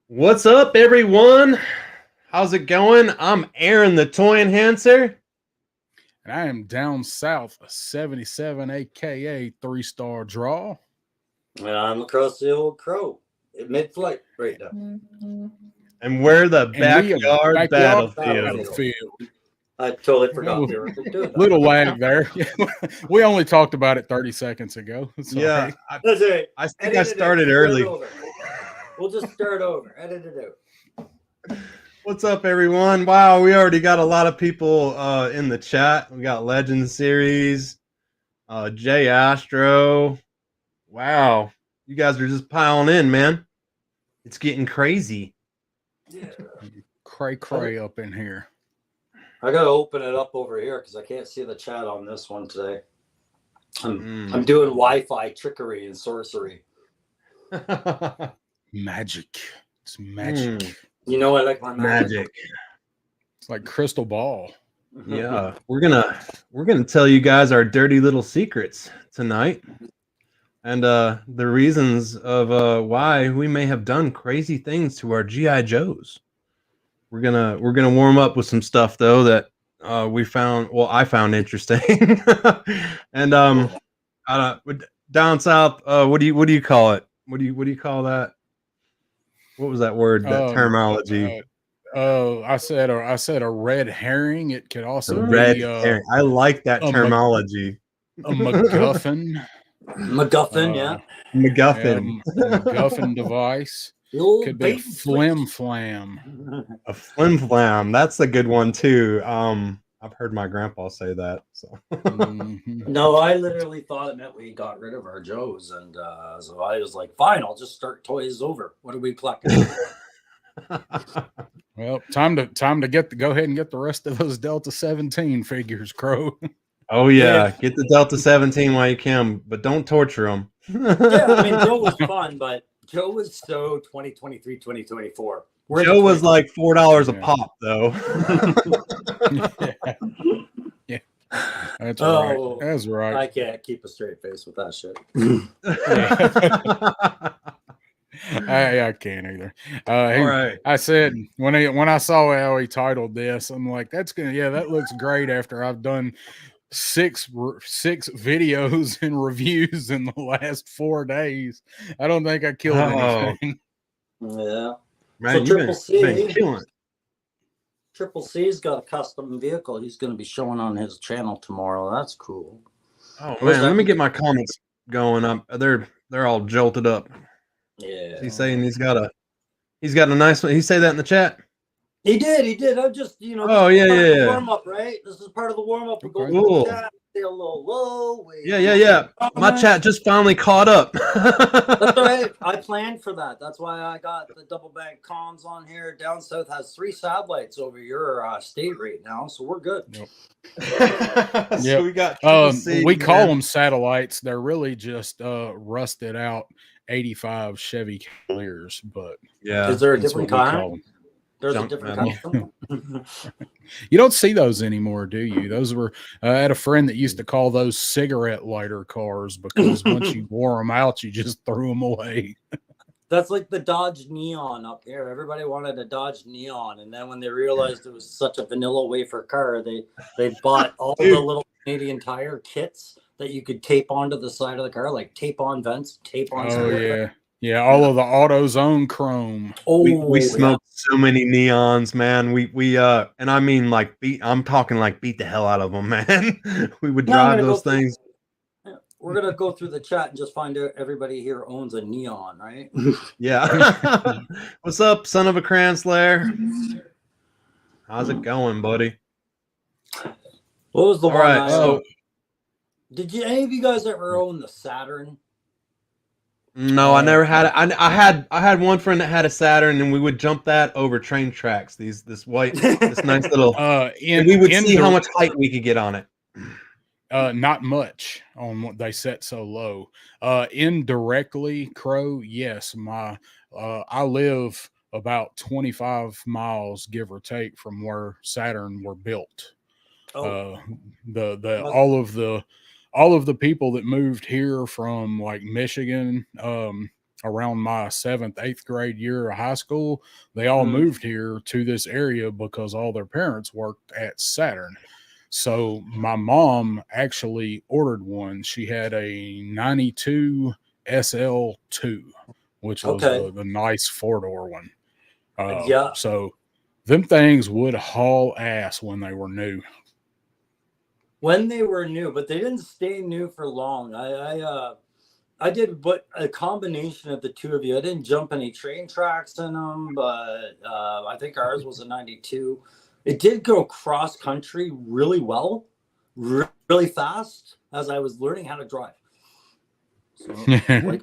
What's up, everyone? How's it going? I'm Aaron the Toy Enhancer. And I am down south, a 77, aka 3-star draw. And I'm across the old crow, mid-flight right now. And we're the And we are backyard battlefield. I totally forgot we were doing that. Little lag there. We only talked about it 30 seconds ago. Sorry. Yeah, That's it. I think I started early. We'll just start over. Edit it out. What's up, everyone? Wow, we already got a lot of people in the chat. We got Legend Series, Jay Astro. Wow, you guys are just piling in, man. It's getting crazy. Yeah. Cray up in here. I gotta open it up over here because I can't see the chat on this one today. I'm doing Wi-Fi trickery and sorcery. Magic. It's magic. You know I like my Magic. It's like crystal ball. Yeah, we're gonna tell you guys our dirty little secrets tonight, and the reasons of why we may have done crazy things to our GI Joes. We're gonna warm up with some stuff though that we found. Well, I found interesting, and down south. What do you call it? What do you call that? What was that word? That terminology? I said a red herring. It could also red be herring. I like that terminology. A MacGuffin. MacGuffin, yeah. MacGuffin. MacGuffin device. Could be a flim flam. A flim flam. That's a good one too. I've heard my grandpa say that. So No, I literally thought it meant we got rid of our Joes, and so I was like, "Fine, I'll just start toys over. What are we plucking?" Well, time to go ahead and get the rest of those Delta 17 figures, Crow. Oh yeah, get the Delta 17 while you can, but don't torture them. Yeah, I mean Joe was fun, but Joe was so 2023, 2024. Joe was like $4 a pop, though. Yeah, that's right. That's right. I can't keep a straight face with that shit. I can't either. All right. I said when I saw how he titled this, I'm like, that looks great. After I've done six videos and reviews in the last 4 days, I don't think I killed anything. Yeah. Man, so you've been killing. Triple C's got a custom vehicle he's going to be showing on his channel tomorrow. That's cool. Oh man, let me get my comments going up. They're all jolted up. Yeah. He's saying he's got a nice one. He say that in the chat. He did. I'm just, Oh yeah. Warm up, right? This is part of the warm up. Cool. Say a little low. Yeah. My chat just finally caught up. That's all right. I planned for that. That's why I got the double bank comms on here. Down south has 3 satellites over your state right now, so we're good. Yep. So we got. We call them satellites. They're really just rusted out 85 Chevy Cavaliers, but yeah. Is there a different kind? There's a different kind. You don't see those anymore, do you? Those were I had a friend that used to call those cigarette lighter cars because once you wore them out, you just threw them away. That's like the Dodge Neon up here. Everybody wanted a Dodge Neon, and then when they realized it was such a vanilla wafer car, they bought all the little Canadian Tire kits that you could tape onto the side of the car, like tape on vents, tape on. Yeah, all of the AutoZone chrome. Oh, we smoked so many neons, man. We and I mean like beat the hell out of them, man. We would drive those things. We're gonna go through the chat and just find out everybody here owns a neon, right? Yeah. What's up, son of a Cranslayer? How's it going, buddy? What was the one? Right, so did any of you guys ever own the Saturn? No, I never had it. I had one friend that had a Saturn, and we would jump that over train tracks. This nice little. And we would see how much height we could get on it. Not much on what they set so low. Indirectly, Crow, yes. I live about 25 miles, give or take, from where Saturn were built. All of the all of the people that moved here from like Michigan, around my 7th, 8th grade year of high school, they all moved here to this area because all their parents worked at Saturn. So my mom actually ordered one. She had a 92 SL2, which was the nice 4-door one. Yeah. So them things would haul ass when they were new. When they were new, but they didn't stay new for long. I did a combination of the two of you. I didn't jump any train tracks in them, but I think ours was a 92. It did go cross country really well, really fast as I was learning how to drive. So, like,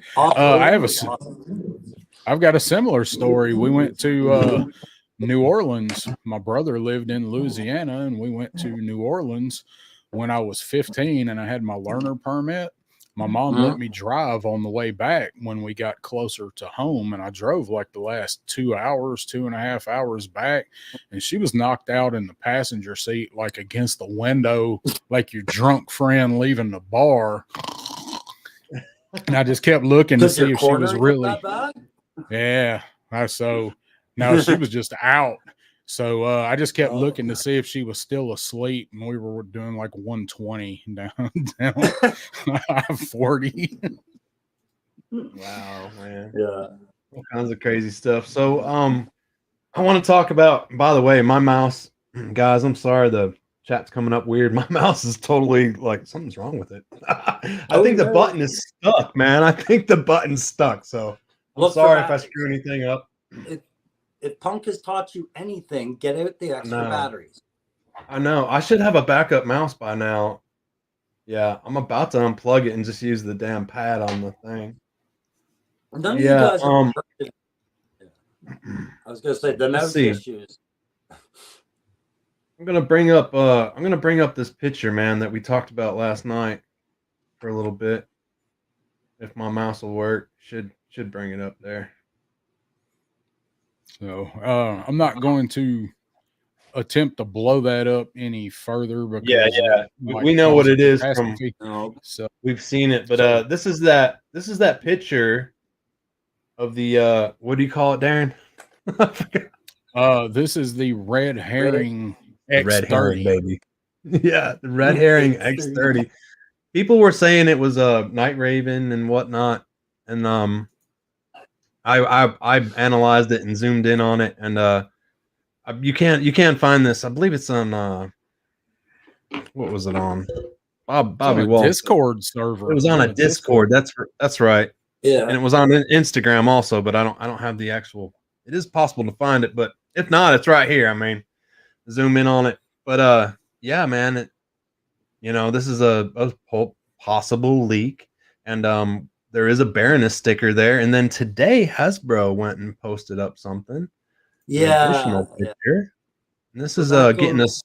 I've got a similar story. We went to New Orleans. My brother lived in Louisiana, and we went to New Orleans when I was 15, and I had my learner permit. My mom let me drive on the way back when we got closer to home, and I drove like the last 2.5 hours back, and she was knocked out in the passenger seat, like against the window, like your drunk friend leaving the bar. And I just kept looking to see if she was really, so no, she was just out. So I just kept looking to see if she was still asleep, and we were doing like 120 down 40. Wow, man. Yeah. All kinds of crazy stuff. So I want to talk about, by the way, my mouse, guys, I'm sorry the chat's coming up weird. My mouse is totally like something's wrong with it. I think the button is stuck, man. I think the button's stuck. So I'm sorry if I screw anything up. If Punk has taught you anything, get out the extra batteries. I know. I should have a backup mouse by now. Yeah, I'm about to unplug it and just use the damn pad on the thing. None of you guys I was gonna say the mouse issues. I'm gonna bring up this picture, man, that we talked about last night for a little bit. If my mouse will work, should bring it up there. So I'm not going to attempt to blow that up any further because we know what it is from so we've seen it, but this is that picture of the what do you call it, Darren? This is the red herring X30. Red herring, baby. Yeah, the red herring X30. People were saying it was a night raven and whatnot, and I analyzed it and zoomed in on it, and you can't find this. I believe it's on what was it on? Bobby Wall Discord server. It was on a Discord. That's right. Yeah, and it was on Instagram also, but I don't have the actual. It is possible to find it, but if not, it's right here. I mean, zoom in on it. But yeah, man, this is a possible leak, and there is a Baroness sticker there. And then today Hasbro went and posted up something. Yeah. Additional picture. And this is getting us.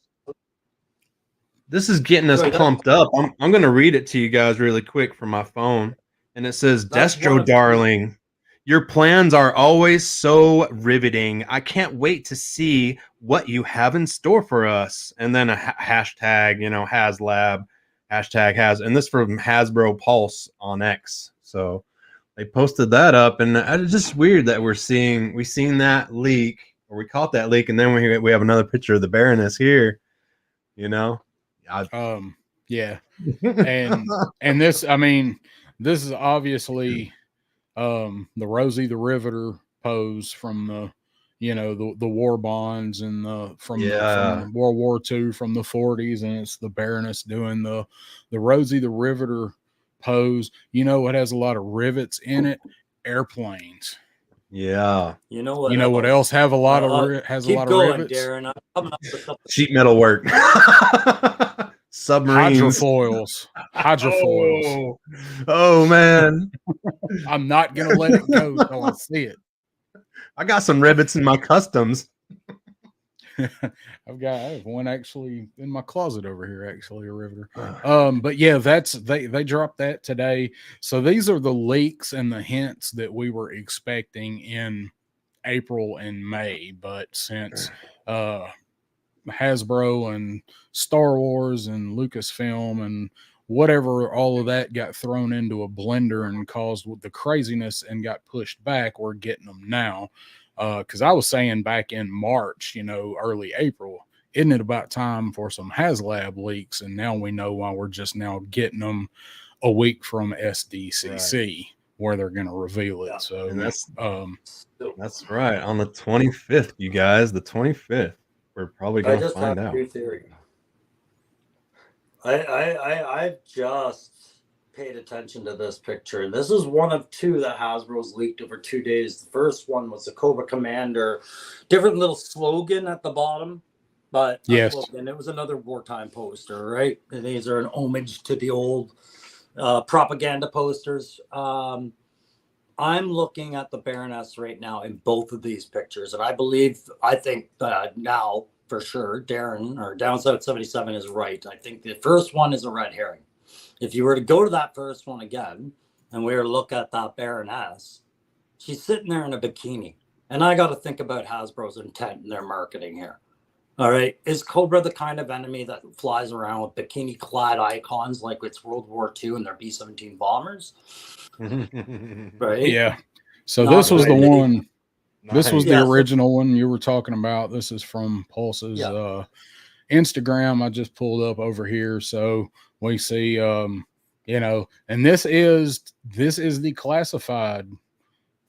This is getting us pumped up. I'm gonna read it to you guys really quick from my phone. And it says, Destro darling, your plans are always so riveting. I can't wait to see what you have in store for us. And then a hashtag, HasLab, hashtag has, and this from Hasbro Pulse on X. So they posted that up, and it's just weird that we've seen that leak, or we caught that leak, and then we have another picture of the Baroness here. Yeah. And this, I mean, this is obviously the Rosie the Riveter pose from the the war bonds and from World War II, from the 40s, and it's the Baroness doing the Rosie the Riveter pose. It has a lot of rivets in it. Airplanes. Yeah. You know what? What else have a lot of rivets? Darren. I'm coming up with a couple. Sheet metal work. Submarines. Hydrofoils. Oh man. I'm not gonna let it go until I see it. I got some rivets in my customs. I have one actually in my closet over here, actually, a riveter. But yeah, they dropped that today. So these are the leaks and the hints that we were expecting in April and May, but since Hasbro and Star Wars and Lucasfilm and whatever, all of that got thrown into a blender and caused the craziness and got pushed back. We're getting them now. Because I was saying back in March, early April, isn't it about time for some HasLab leaks? And now we know why we're just now getting them a week from SDCC where they're going to reveal it. So and that's right. On the 25th, you guys, the 25th, we're probably going to find out. New theory. I've just paid attention to this picture. This is one of two that Hasbro's leaked over 2 days. The first one was the Cobra Commander, different little slogan at the bottom, but yes, slogan. It was another wartime poster, right? And these are an homage to the old propaganda posters. I'm looking at the Baroness right now in both of these pictures, and I think now for sure Darren or Down South 77 is right. I think the first one is a red herring. If you were to go to that first one again, and we were to look at that Baroness, she's sitting there in a bikini. And I got to think about Hasbro's intent in their marketing here. All right. Is Cobra the kind of enemy that flies around with bikini-clad icons like it's World War II and their B-17 bombers? Right? Yeah. So this was the one. This was the original one you were talking about. This is from Pulse's Instagram. I just pulled up over here. So we see, and this is the classified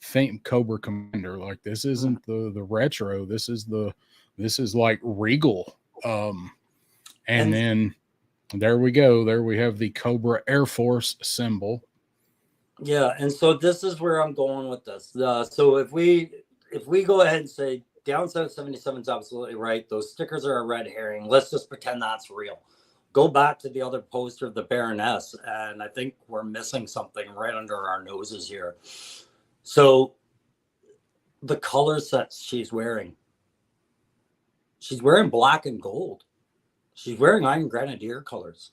theme Cobra Commander. Like this isn't the retro. This is like regal. And then there we go. There we have the Cobra Air Force symbol. Yeah, and so this is where I'm going with this. So if we go ahead and say Down South 77 is absolutely right, those stickers are a red herring. Let's just pretend that's real. Go back to the other poster of the Baroness, and I think we're missing something right under our noses here. So the color sets she's wearing black and gold. She's wearing Iron Grenadier colors.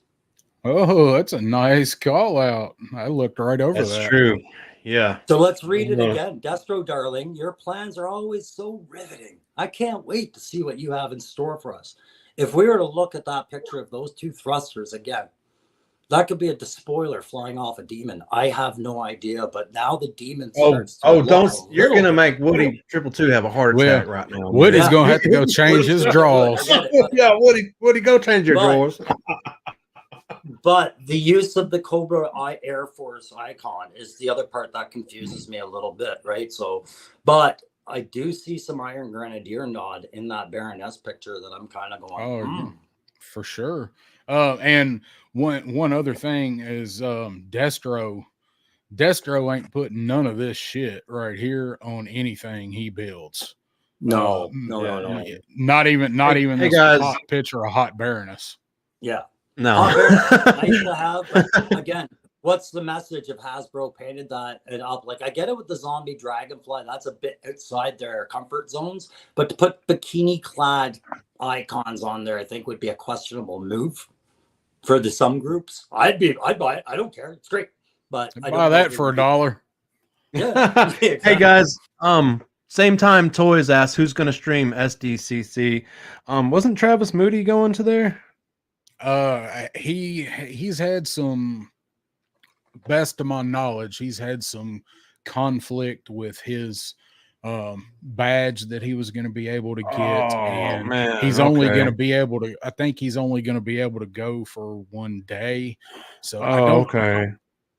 Oh, that's a nice call out. I looked right over that. That's true. Yeah. So let's read it again. Destro, darling, your plans are always so riveting. I can't wait to see what you have in store for us. If we were to look at that picture of those two thrusters again, that could be a despoiler flying off a demon. I have no idea, but now the demon starts you're going to make Woody 222 have a heart attack right now. Woody's going to have to go change his drawers. Yeah, Woody, go change your drawers. But the use of the Cobra Air Force icon is the other part that confuses me a little bit, right? So, but I do see some Iron Grenadier nod in that Baroness picture that I'm kind of going, for sure. And one other thing is Destro ain't putting none of this shit right here on anything he builds. No. Not even this hot picture of hot Baroness. Yeah. No. Nice to have, but again, what's the message if Hasbro painted that and up? Like, I get it with the zombie dragonfly, that's a bit outside their comfort zones, but to put bikini-clad icons on there, I think would be a questionable move for some groups. I'd buy it. I don't care. It's great, but I buy that for $1. Yeah. Exactly. Hey guys, same time Toys asked who's going to stream SDCC. Wasn't Travis Moody going to there? He's had some, best of my knowledge, he's had some conflict with his badge that he was going to be able to get, and he's only going to be able to, I think he's only going to be able to go for one day. So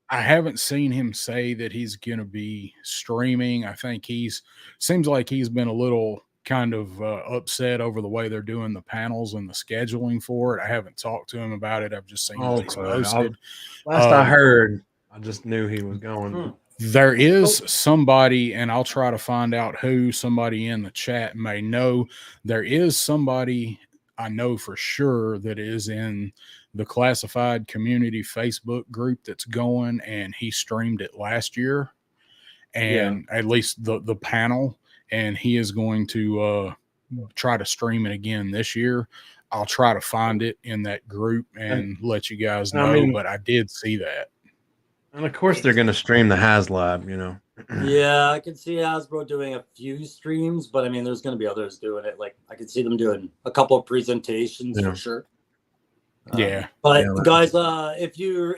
I haven't seen him say that he's going to be streaming. I think seems like he's been a little kind of upset over the way they're doing the panels and the scheduling for it. I haven't talked to him about it. I've just seen what he's posted. Last I heard, I just knew he was going. There is somebody, and I'll try to find out who, somebody in the chat may know. There is somebody I know for sure that is in the classified community Facebook group that's going, and he streamed it last year, and at least the panel, and he is going to try to stream it again this year. I'll try to find it in that group and let you guys know, but I did see that. And of course they're going to stream the HasLab, you know. Yeah, I can see Hasbro doing a few streams, but I mean, there's going to be others doing it. Like, I can see them doing a couple of presentations for sure. Yeah. But Yeah, guys, if you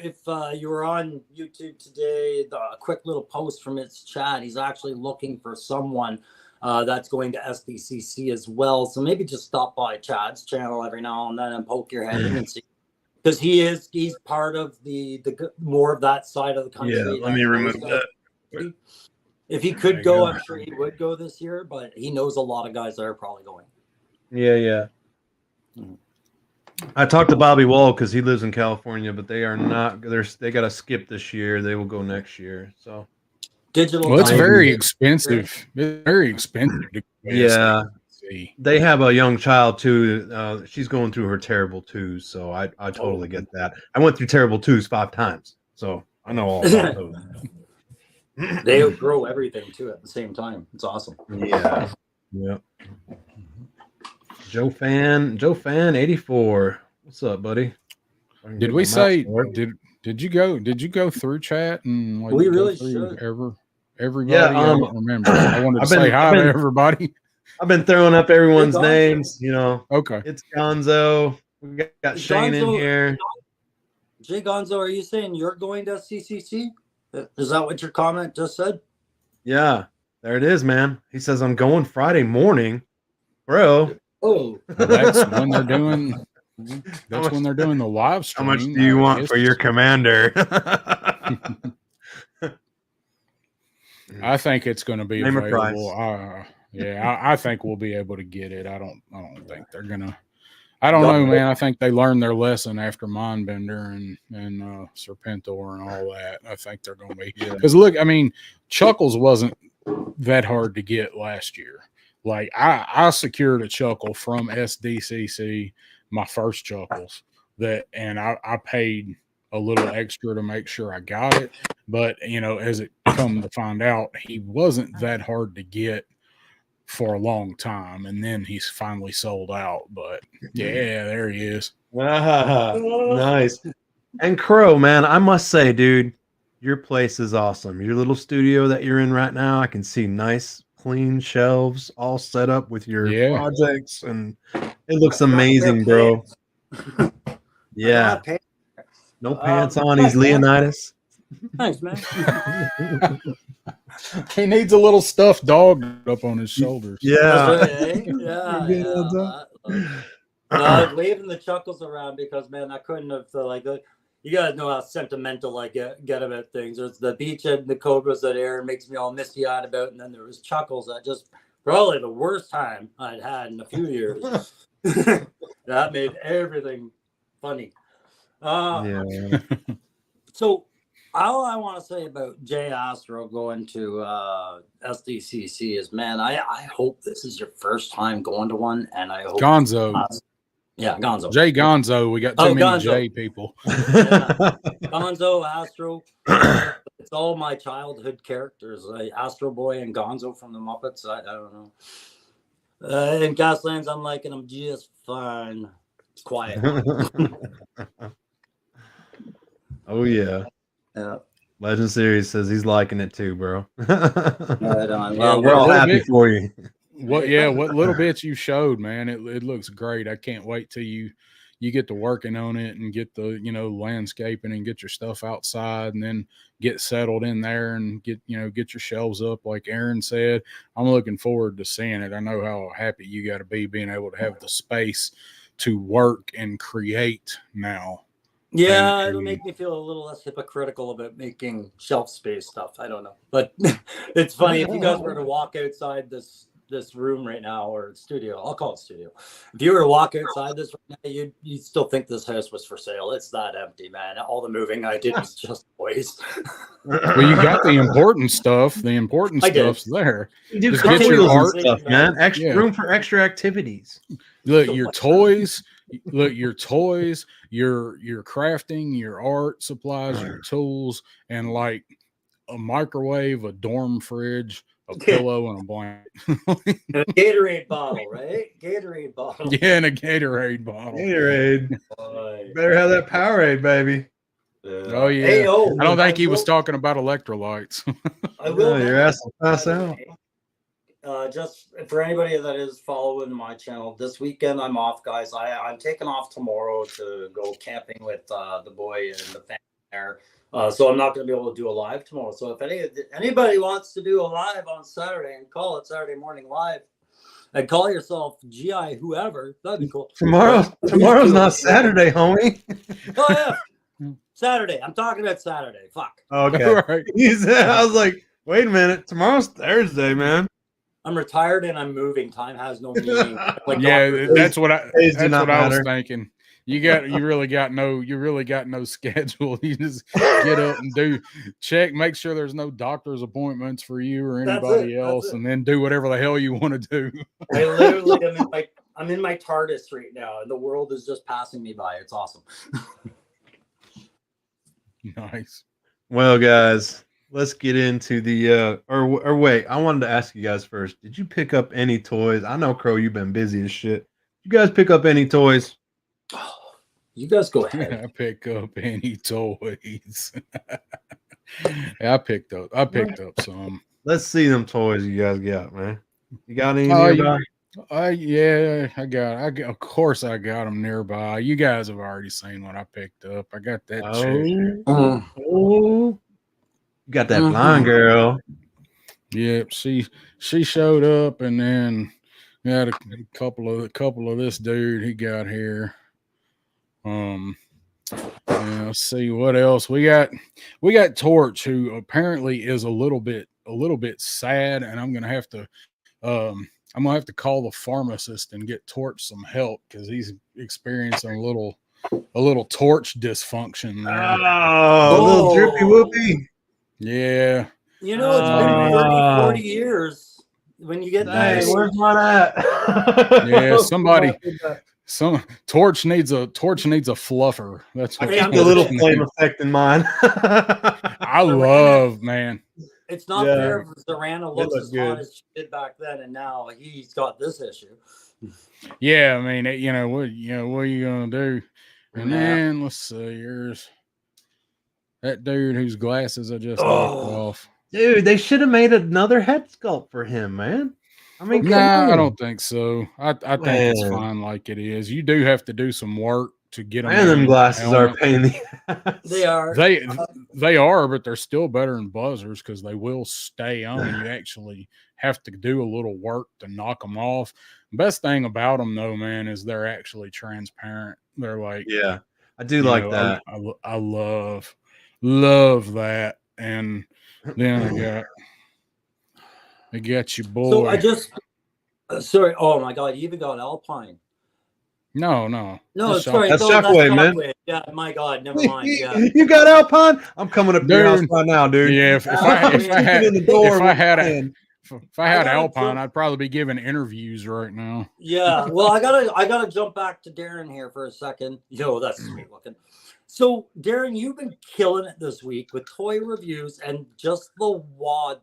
were on YouTube today, the quick little post from its chat, he's actually looking for someone that's going to SDCC as well. So maybe just stop by Chad's channel every now and then and poke your head in and see, because he's part of the more of that side of the country. Yeah, let me remove that. If he There could you go, go. I'm sure he would go this year, but he knows a lot of guys that are probably going. Yeah. I talked to Bobby Wall because he lives in California, but they are not. They got to skip this year. They will go next year. So Digital. Well, it's Times- very expensive. It's very expensive to go to Yeah. SDCC. they have a young child too. She's going through her terrible twos, so I totally get that. I went through terrible twos 5 times, so I know all about those. They outgrow everything too at the same time. It's awesome. Yeah. Joe Fan 84. What's up, buddy? Did we say did you go through chat and like We go really through should. everybody? Yeah, I don't remember. I wanted to say hi to everybody. I've been throwing up everyone's Gonzo. names. You know, Okay. it's Gonzo. We got Shane in Gonzo- here. Jay Gonzo, are you saying you're going to CCC? Is that what your comment just said? Yeah, there it is, man. He says I'm going Friday morning, bro. Oh, Well, that's when they're doing. That's when they're doing the live How stream. much do you want for your commander? I think it's going to be Name a available. I think we'll be able to get it. I don't think they're gonna. I don't know, man. I think they learned their lesson after Mindbender and Serpentor and all that. I think they're going to be because look, I mean, Chuckles wasn't that hard to get last year. Like I secured a Chuckle from SDCC, my first Chuckles and I paid a little extra to make sure I got it. But you know, as it come to find out, he wasn't that hard to get for a long time, and then he's finally sold out. But yeah, there he is. Nice. And Crow, man, I must say, dude, your place is awesome. Your little studio that you're in right now, I can see nice, clean shelves all set up with your projects, and it looks amazing, bro. Yeah. No pants on. He's Leonidas. Thanks, man. He needs a little stuffed dog up on his shoulders. Yeah. Right, eh? Yeah. I was waving the Chuckles around because, man, I couldn't have you guys know how sentimental I get about things. There's the Beachhead and the Cobras that Aaron makes me all misty-eyed about, and then there was Chuckles that just probably the worst time I'd had in a few years. That made everything funny. So all I want to say about Jay Astro going to SDCC is, man, I hope this is your first time going to one, and I hope Gonzo. Gonzo. Jay Gonzo. We got too many Gonzo. J people. Gonzo, Astro. It's all my childhood characters. Astro Boy and Gonzo from the Muppets. I don't know. In Gaslands, I'm liking them just fine. It's quiet. Oh, yeah. Yeah. Legend Series says he's liking it too, bro. Right on. Well, we're all happy for you. What little bits you showed, man, it looks great. I can't wait till you get to working on it and get the landscaping and get your stuff outside and then get settled in there and get your shelves up like Aaron said. I'm looking forward to seeing it. I know how happy you got to be being able to have the space to work and create now. Yeah, it'll make me feel a little less hypocritical about making shelf space stuff. I don't know, but it's funny if you guys were to walk outside this room right now, or studio, I'll call it studio. If you were to walk outside this right now, you'd still think this house was for sale. It's that empty, man. All the moving I did was just boys. Well, you got the important stuff. The important stuff's there. Just get your art stuff, man. Extra room for extra activities. Look, your toys. Look, your toys, your crafting, your art supplies, your tools, and like a microwave, a dorm fridge, a pillow, and a blanket. And a Gatorade bottle, right? Gatorade bottle. Yeah, and a Gatorade bottle. Gatorade. Better have that Powerade, baby. Oh yeah. Hey, I don't think he was talking about electrolytes. I will. Your ass will pass out. just for anybody that is following my channel, this weekend I'm off, guys. I'm taking off tomorrow to go camping with the boy and the family there. So I'm not going to be able to do a live tomorrow. So if anybody wants to do a live on Saturday and call it Saturday Morning Live and call yourself GI whoever, that'd be cool. Tomorrow's not Saturday, homie. Oh yeah, Saturday. I'm talking about Saturday. Fuck. Okay. Right. I was like, wait a minute. Tomorrow's Thursday, man. I'm retired and I'm moving. Time has no meaning. Like Yeah, Dr. that's what I Days do that's not what I was matter. thinking. You really got no schedule. You just get up and make sure there's no doctor's appointments for you or That's anybody it, that's else, it. and then do whatever the hell you want to do. I literally I'm in my TARDIS right now, and the world is just passing me by. It's awesome. Nice. Well, guys, let's get into the or wait, I wanted to ask you guys first. Did you pick up any toys? I know, Crow, you've been busy as shit. You guys pick up any toys? You guys go ahead. I pick up any toys. I picked up some. Let's see them toys you guys got, man. You got any Oh, nearby? Yeah, I got. Of course, I got them nearby. You guys have already seen what I picked up. I got that chick. Oh, you got that Mhm. blind girl. Yep, she showed up, and then we had a couple of this dude he got here. Yeah, let's see what else we got. We got Torch, who apparently is a little bit sad, and I'm gonna have to call the pharmacist and get Torch some help because he's experiencing a little Torch dysfunction there. Oh, little drippy whoopy. Yeah. You know, it's been 30, 40 years when you get Hey, that. where's mine at? Yeah, somebody. Some Torch needs a fluffer. That's what I Hey, keep the little flame effect in mine. I love, man. It's not Yeah. fair if Zorana looks look as good. hot as she did back then, and now he's got this issue. Yeah, I mean, what are you gonna do? And Yeah. then let's see, here's that dude whose glasses I just knocked off. Dude, they should have made another head sculpt for him, man. I mean, come Nah, I on. don't think so. I think it's Man. fine like it is. You do have to do some work to get them. Man, them glasses are a pain in the ass. They are. They are, but they're still better than buzzers because they will stay on. You actually have to do a little work to knock them off. Best thing about them, though, man, is they're actually transparent. They're like, Yeah, I do like that. I love that. And then I got your boy. So I just, sorry. Oh my God, you even got Alpine. No, No, sorry. That's no, Shockwave, man. Yeah, my God, never mind. Yeah. You got Alpine? I'm coming up to your house right now, dude. Yeah, if I had Alpine, I'd probably be giving interviews right now. Yeah. Well, I gotta jump back to Darren here for a second. Yo, that's sweet looking. So, Darren, you've been killing it this week with toy reviews and just the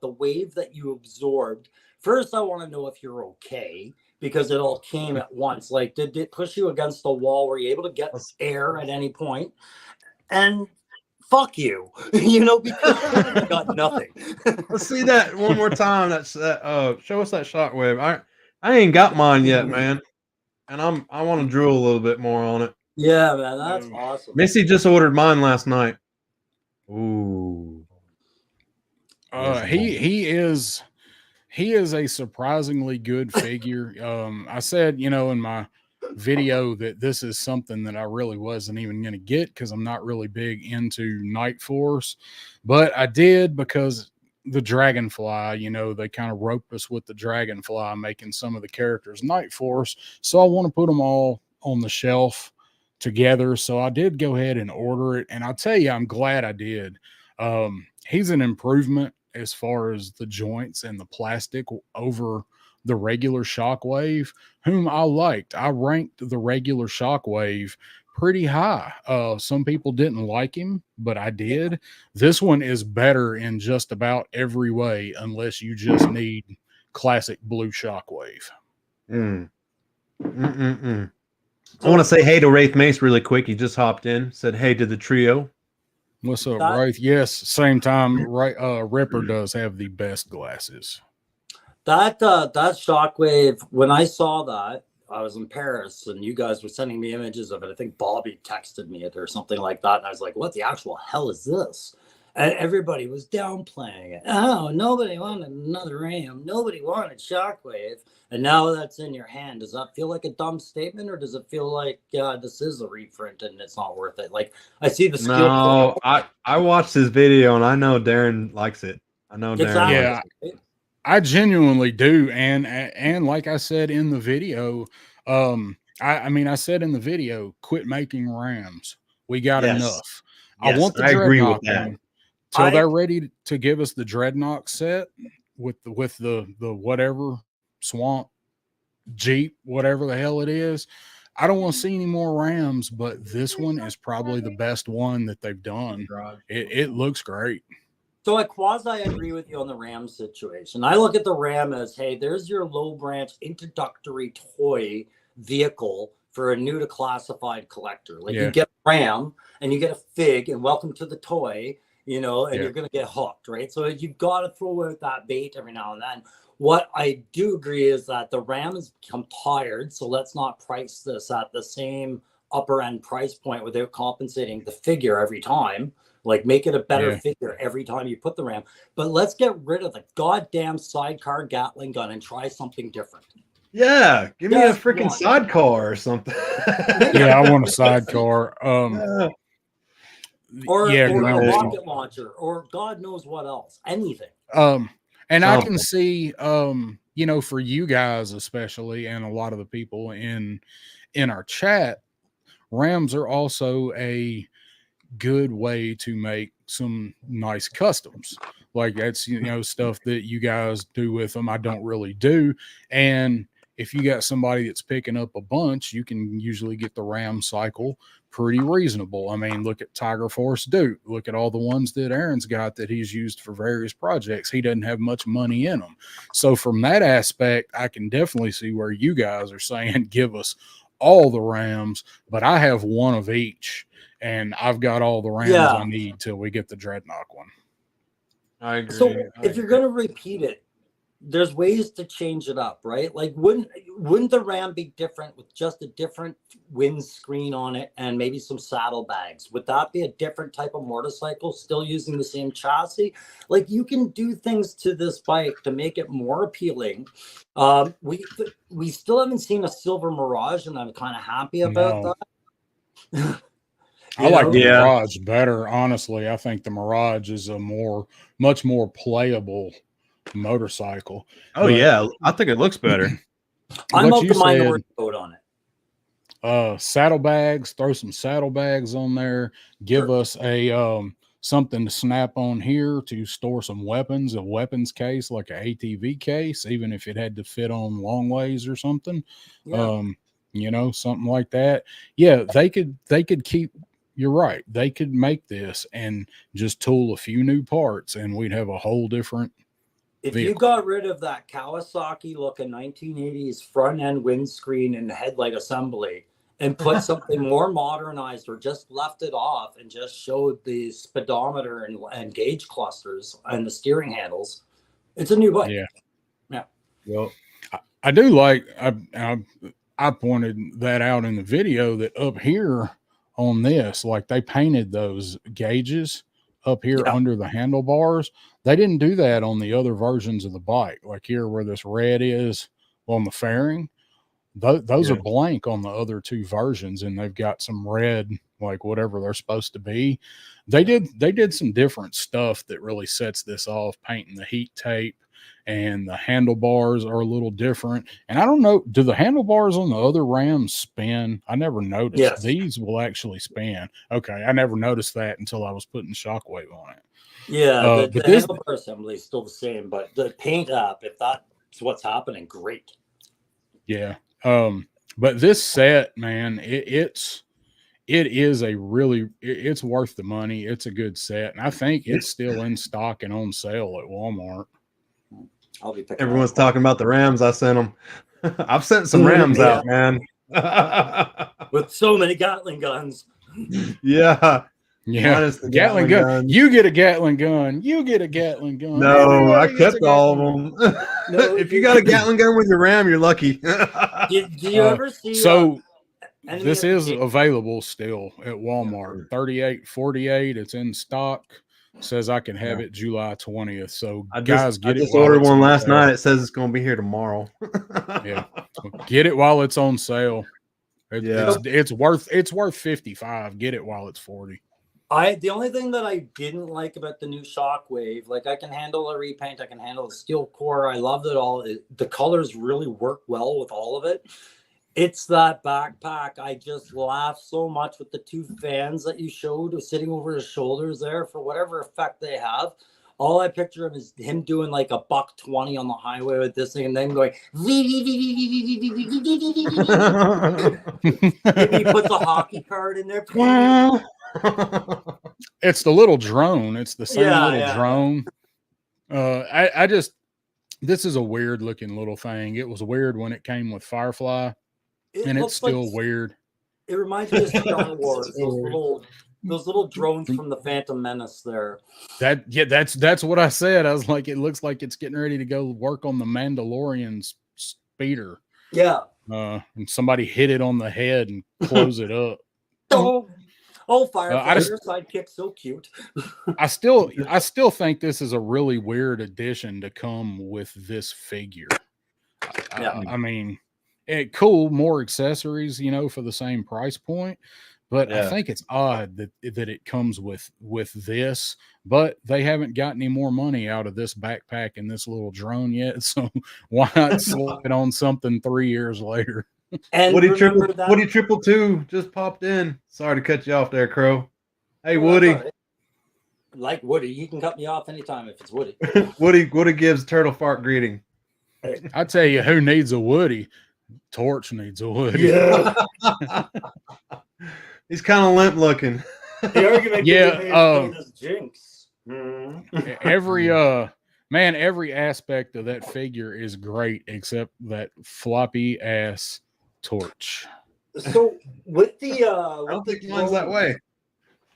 wave that you absorbed. First, I want to know if you're okay because it all came at once. Like, did it push you against the wall? Were you able to get air at any point? And fuck you, because I got nothing. Let's see that one more time. Show us that shockwave. I ain't got mine yet, man, and I want to drool a little bit more on it. Yeah, man, that's awesome. Missy just ordered mine last night. Ooh. He is a surprisingly good figure. I said, in my video that this is something that I really wasn't even going to get because I'm not really big into Night Force, but I did because the Dragonfly, they kind of roped us with the Dragonfly, making some of the characters Night Force. So I want to put them all on the shelf together. So I did go ahead and order it. And I'll tell you, I'm glad I did. He's an improvement as far as the joints and the plastic over the regular Shockwave, whom I liked. I ranked the regular Shockwave pretty high. Some people didn't like him, but I did. This one is better in just about every way, unless you just need classic blue Shockwave. I want to say hey to Wraith Mace really quick. He just hopped in, said hey to the trio. What's up, Wraith? Yes, same time, Ripper does have the best glasses. That Shockwave, when I saw that, I was in Paris and you guys were sending me images of it. I think Bobby texted me it or something like that. And I was like, what the actual hell is this? And everybody was downplaying it. Oh, nobody wanted another RAM. Nobody wanted Shockwave. And now that's in your hand. Does that feel like a dumb statement, or does it feel like this is a reprint and it's not worth it? Like, I see the skill. No, I watched this video and I know Darren likes it. I know Darren. Exactly. Yeah. I genuinely do, and like I said in the video, I mean, I said in the video, quit making Rams. We got Yes. enough. Yes, I want the I agree with Dreadnought that. one till they're ready to give us the Dreadnought set with the whatever swamp Jeep, whatever the hell it is. I don't want to see any more Rams, but this one is probably the best one that they've done. It looks great. So I quasi agree with you on the Ram situation. I look at the Ram as, hey, there's your low branch introductory toy vehicle for a new to classified collector. Like you get a Ram and you get a Fig and welcome to the toy, you know, and you're going to get hooked, right? So you've got to throw out that bait every now and then. What I do agree is that the Ram has become tired. So let's not price this at the same upper end price point without compensating the figure every time. Like, make it a better figure every time you put the Ram. But let's get rid of the goddamn sidecar Gatling gun and try something different. Yeah, give me a freaking sidecar or something. Yeah, I want a sidecar. Or a rocket launcher, or God knows what else. Anything. And I can see, you know, for you guys especially, and a lot of the people in our chat, Rams are also a good way to make some nice customs. Like, that's, you know, stuff that you guys do with them. I don't really do. And if you got somebody that's picking up a bunch, you can usually get the Ram cycle pretty reasonable. I mean, look at Tiger Force Duke. Look at all the ones that Aaron's got that he's used for various projects. He doesn't have much money in them. So from that aspect, I can definitely see where you guys are saying, give us all the Rams, but I have one of each. And I've got all the Rams I need till we get the Dreadnought one. I agree. So if you're going to repeat it, there's ways to change it up, right? Like, wouldn't the Ram be different with just a different windscreen on it and maybe some saddlebags? Would that be a different type of motorcycle, still using the same chassis? Like, you can do things to this bike to make it more appealing. We still haven't seen a silver Mirage, and I'm kind of happy about that. I like the Mirage better, honestly. I think the Mirage is a much more playable motorcycle. Oh, yeah. I think it looks better. I'm of the minority vote on it. Saddlebags, throw some saddlebags on there. Give us a something to snap on here to store some weapons, a weapons case, like an ATV case, even if it had to fit on long ways or something. Yeah. You know, something like that. Yeah, they could keep. You're right. They could make this and just tool a few new parts, and we'd have a whole different vehicle. You got rid of that Kawasaki looking 1980s front end windscreen and headlight assembly and put something more modernized, or just left it off and just showed the speedometer and gauge clusters and the steering handles, it's a new bike. Yeah. Well, I do like, I pointed that out in the video, that up here on this, like, they painted those gauges up here under the handlebars. They didn't do that on the other versions of the bike. Like here where this red is on the fairing, those are blank on the other two versions, and they've got some red, like whatever they're supposed to be. They did some different stuff that really sets this off, painting the heat tape, and the handlebars are a little different. And I don't know, do the handlebars on the other Rams spin? I never noticed. Yes. These will actually spin. Okay, I never noticed that until I was putting Shockwave on it. Yeah, the handlebar assembly is still the same, but the paint up, if that's what's happening, great. Yeah. But this set, man, it's worth the money. It's a good set, and I think it's still in stock and on sale at Walmart. I'll be picking. Everyone's talking about the Rams. I sent them. I've sent some Rams out, man. With so many Gatling guns. Yeah. The Gatling gun. You get a Gatling gun. You get a Gatling gun. No, I kept all of them. No, If you got a Gatling gun with your RAM, you're lucky. do you ever see? So Enemy this of the is State? available still at Walmart. 38.48. It's in stock. Says I can have it July 20th. So I guys, just get it just while ordered it's one on last sale. night. It says it's going to be here tomorrow. Yeah, get it while it's on sale. Yeah. It's worth 55. Get it while it's 40. The only thing that I didn't like about the new Shockwave, like I can handle a repaint, I can handle the steel core. I loved it all. The colors really work well with all of it. It's that backpack. I just laughed so much with the two fans that you showed sitting over his shoulders there for whatever effect they have. All I picture him is him doing like a $120 on the highway with this thing, and then going. Maybe he puts a hockey card in there. It's the little drone. It's the same little Yeah. drone. This is a weird looking little thing. It was weird when it came with Firefly, and it's still weird. It reminds me of Star Wars. Those little drones from the Phantom Menace there. That's what I said. I was like, it looks like it's getting ready to go work on the Mandalorian's speeder. Yeah. And somebody hit it on the head and close it up. Firefly, your sidekick's so cute. I still think this is a really weird addition to come with this figure. I mean, cool, more accessories, for the same price point. But I think it's odd that it comes with this, but they haven't got any more money out of this backpack and this little drone yet. So why not slap it on something 3 years later? And Woody 222 just popped in. Sorry to cut you off there, Crow. Hey, Woody. Right. Like Woody, you can cut me off anytime if it's Woody. Woody gives Turtle Fart greeting. I tell you, who needs a Woody? Torch needs a Woody. Yeah. He's kind of limp looking. Jinx. Every aspect of that figure is great except that floppy ass Torch. So with the I don't think mine's that way.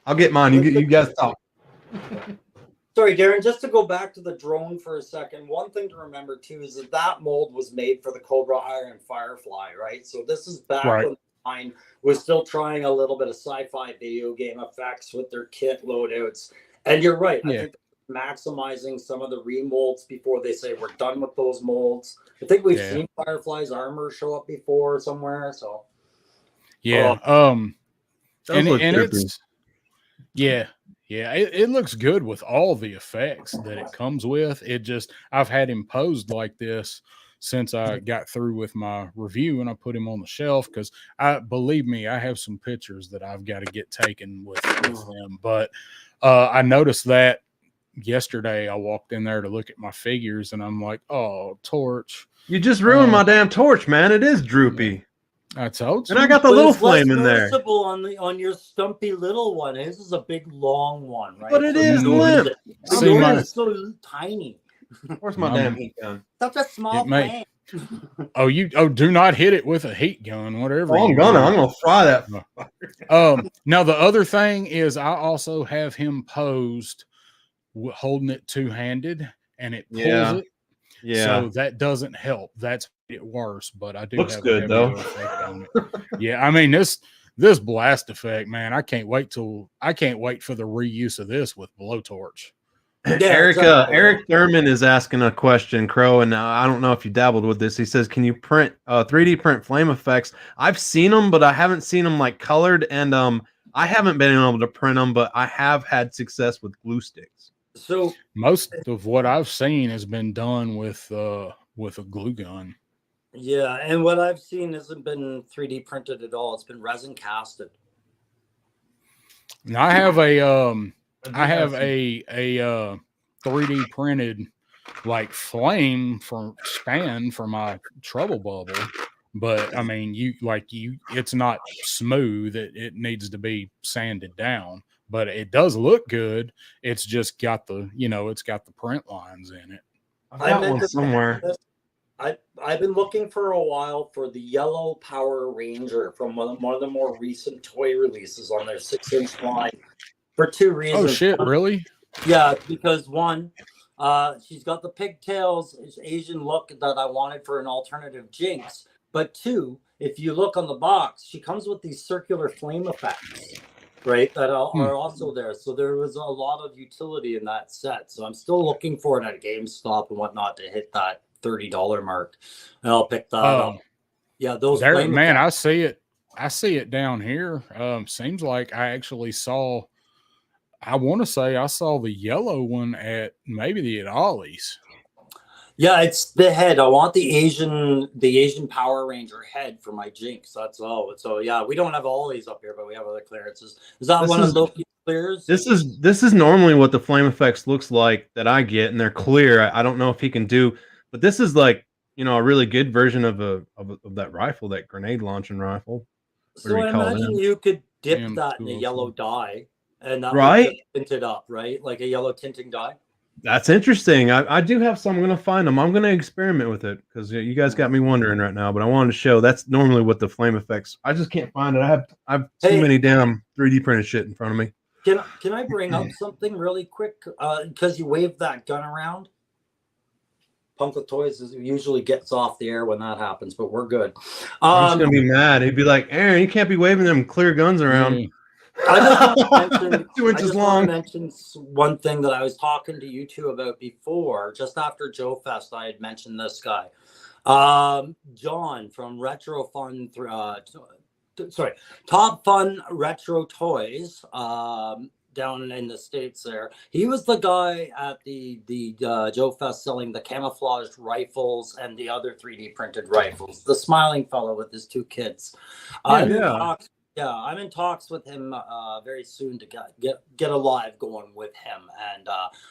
I'll get mine. You guys talk. Sorry, Darren, just to go back to the drone for a second, one thing to remember too is that mold was made for the Cobra Iron Firefly, right? So this is back when Mine was still trying a little bit of sci-fi video game effects with their kit loadouts. And you're right. I think maximizing some of the remolds before they say we're done with those molds. I think we've seen Firefly's armor show up before somewhere. So it looks good with all the effects that it comes with. I've had him posed like this since I got through with my review, and I put him on the shelf because believe me, I have some pictures that I've got to get taken with them. But I noticed that yesterday. I walked in there to look at my figures, and I'm like, "Oh, Torch! You just ruined my damn Torch, man! It is droopy." I told you. And I got the little flame in there. On your stumpy little one. This is a big long one, right? But it is limp. It's so tiny. Where's my damn heat gun? Such a small plane. Do not hit it with a heat gun, whatever. I'm gonna fry that. Now the other thing is I also have him posed holding it two-handed, and it pulls it. Yeah. So that doesn't help. That's it worse, but I do looks have good though. On it. Yeah, I mean this blast effect, man. I can't wait for the reuse of this with blowtorch. Yeah, Eric Thurman is asking a question, Crow, and I don't know if you dabbled with this. He says, "Can you print 3D print flame effects?" I've seen them, but I haven't seen them like colored, and I haven't been able to print them, but I have had success with glue sticks. So most of what I've seen has been done with a glue gun. Yeah, and what I've seen hasn't been 3D printed at all. It's been resin casted. Now I have a 3D printed like flame span for my trouble bubble, but I mean it's not smooth. It needs to be sanded down, but it does look good. It's just got it's got the print lines in it. I've got one somewhere. I've been looking for a while for the yellow Power Ranger from one of the more recent toy releases on their 6-inch line for two reasons. Oh shit, really? Yeah, because one, She's got the pigtails, Asian look that I wanted for an alternative Jinx. But 2, if you look on the box, she comes with these circular flame effects, right? That are also there. So there was a lot of utility in that set. So I'm still looking for it at GameStop and whatnot to hit that $30 mark, and I'll pick that up. Yeah, those there, flame man, effects. I see it down here. Seems like I actually saw. I want to say I saw the yellow one at maybe the Ollie's. Yeah, it's the head. I want the Asian Power Ranger head for my Jinx. That's all. So yeah, we don't have all these up here, but we have other clearances. Is that one of Loki's clears? This is normally what the flame effects looks like that I get, and they're clear. I don't know if he can do, but this is like, you know, a really good version of that rifle, that grenade launching rifle. So I imagine you could dip that in a cool. yellow dye, and that Right? would tint it up, right? Like a yellow tinting dye. That's interesting. I do have some. I'm going to find them. I'm going to experiment with it because you guys got me wondering right now. But I wanted to show that's normally what the flame effects. I just can't find it. I have too many damn 3D printed shit in front of me. Can I bring up something really quick? Because you waved that gun around. Punk with Toys usually gets off the air when that happens, but we're good. I'm just going to be mad. He'd be like, Aaron, you can't be waving them clear guns around. I just want to mention, 2 inches long. mention one thing that I was talking to you two about before. Just after Joe Fest, I had mentioned this guy, John from Retro Fun. Top Fun Retro Toys. Down in the States there. He was the guy at the Joe Fest selling the camouflaged rifles and the other 3D printed rifles. The smiling fellow with his 2 kids. I'm in talks with him very soon to get a live going with him. And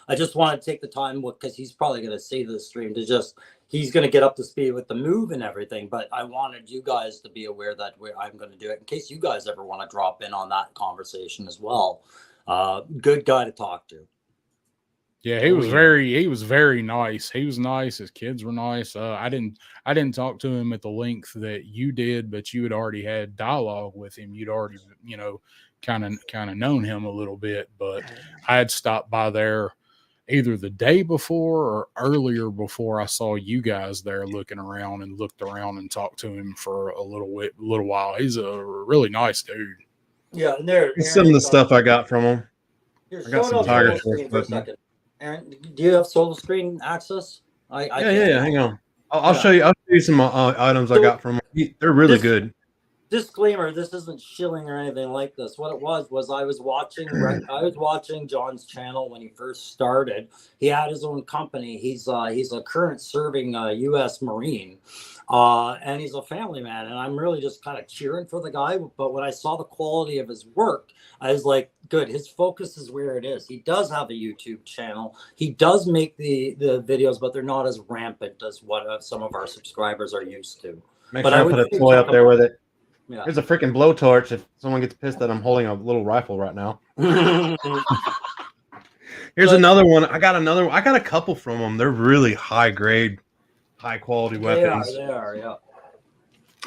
I just want to take the time because he's probably going to see the stream he's going to get up to speed with the move and everything. But I wanted you guys to be aware that I'm going to do it in case you guys ever want to drop in on that conversation as well. Good guy to talk to. Yeah, he was very nice. He was nice. His kids were nice. I didn't talk to him at the length that you did, but you had already had dialogue with him. You'd already, kind of known him a little bit, but I had stopped by there either the day before or earlier before I saw you guys there looked around and talked to him for a little while. He's a really nice dude. Yeah, and there's some of the stuff I got from him. I got some Tiger screen for a second. Aaron, do you have solo screen access? Yeah. Hang on. I'll show you. I'll show you some items I got from him. They're really good. Disclaimer: this isn't shilling or anything like this. What it was I was watching John's channel when he first started. He had his own company. He's a current serving U.S. Marine. And he's a family man, and I'm really just kind of cheering for the guy. But when I saw the quality of his work, I was like, good, his focus is where it is. He does have a YouTube channel. He does make the videos, but they're not as rampant as what some of our subscribers are used to. Make sure I put a toy up there with it. Yeah. There's a freaking blowtorch if someone gets pissed that I'm holding a little rifle right now. Here's another one. I got a couple from them. They're really high grade, high quality weapons. They are, yeah.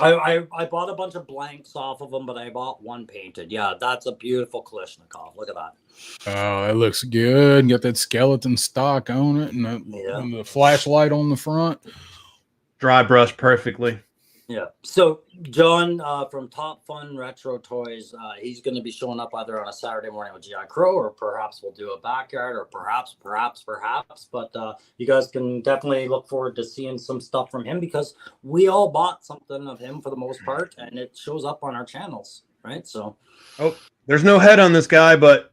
I bought a bunch of blanks off of them, but I bought one painted. Yeah, that's a beautiful Kalashnikov. Look at that. Oh, it looks good. Got that skeleton stock on it and the flashlight on the front. Dry brush perfectly. Yeah. So John from Top Fun Retro Toys, he's going to be showing up either on a Saturday morning with GI Crow, or perhaps we'll do a backyard, or perhaps. But you guys can definitely look forward to seeing some stuff from him, because we all bought something of him for the most part, and it shows up on our channels, right? So, there's no head on this guy, but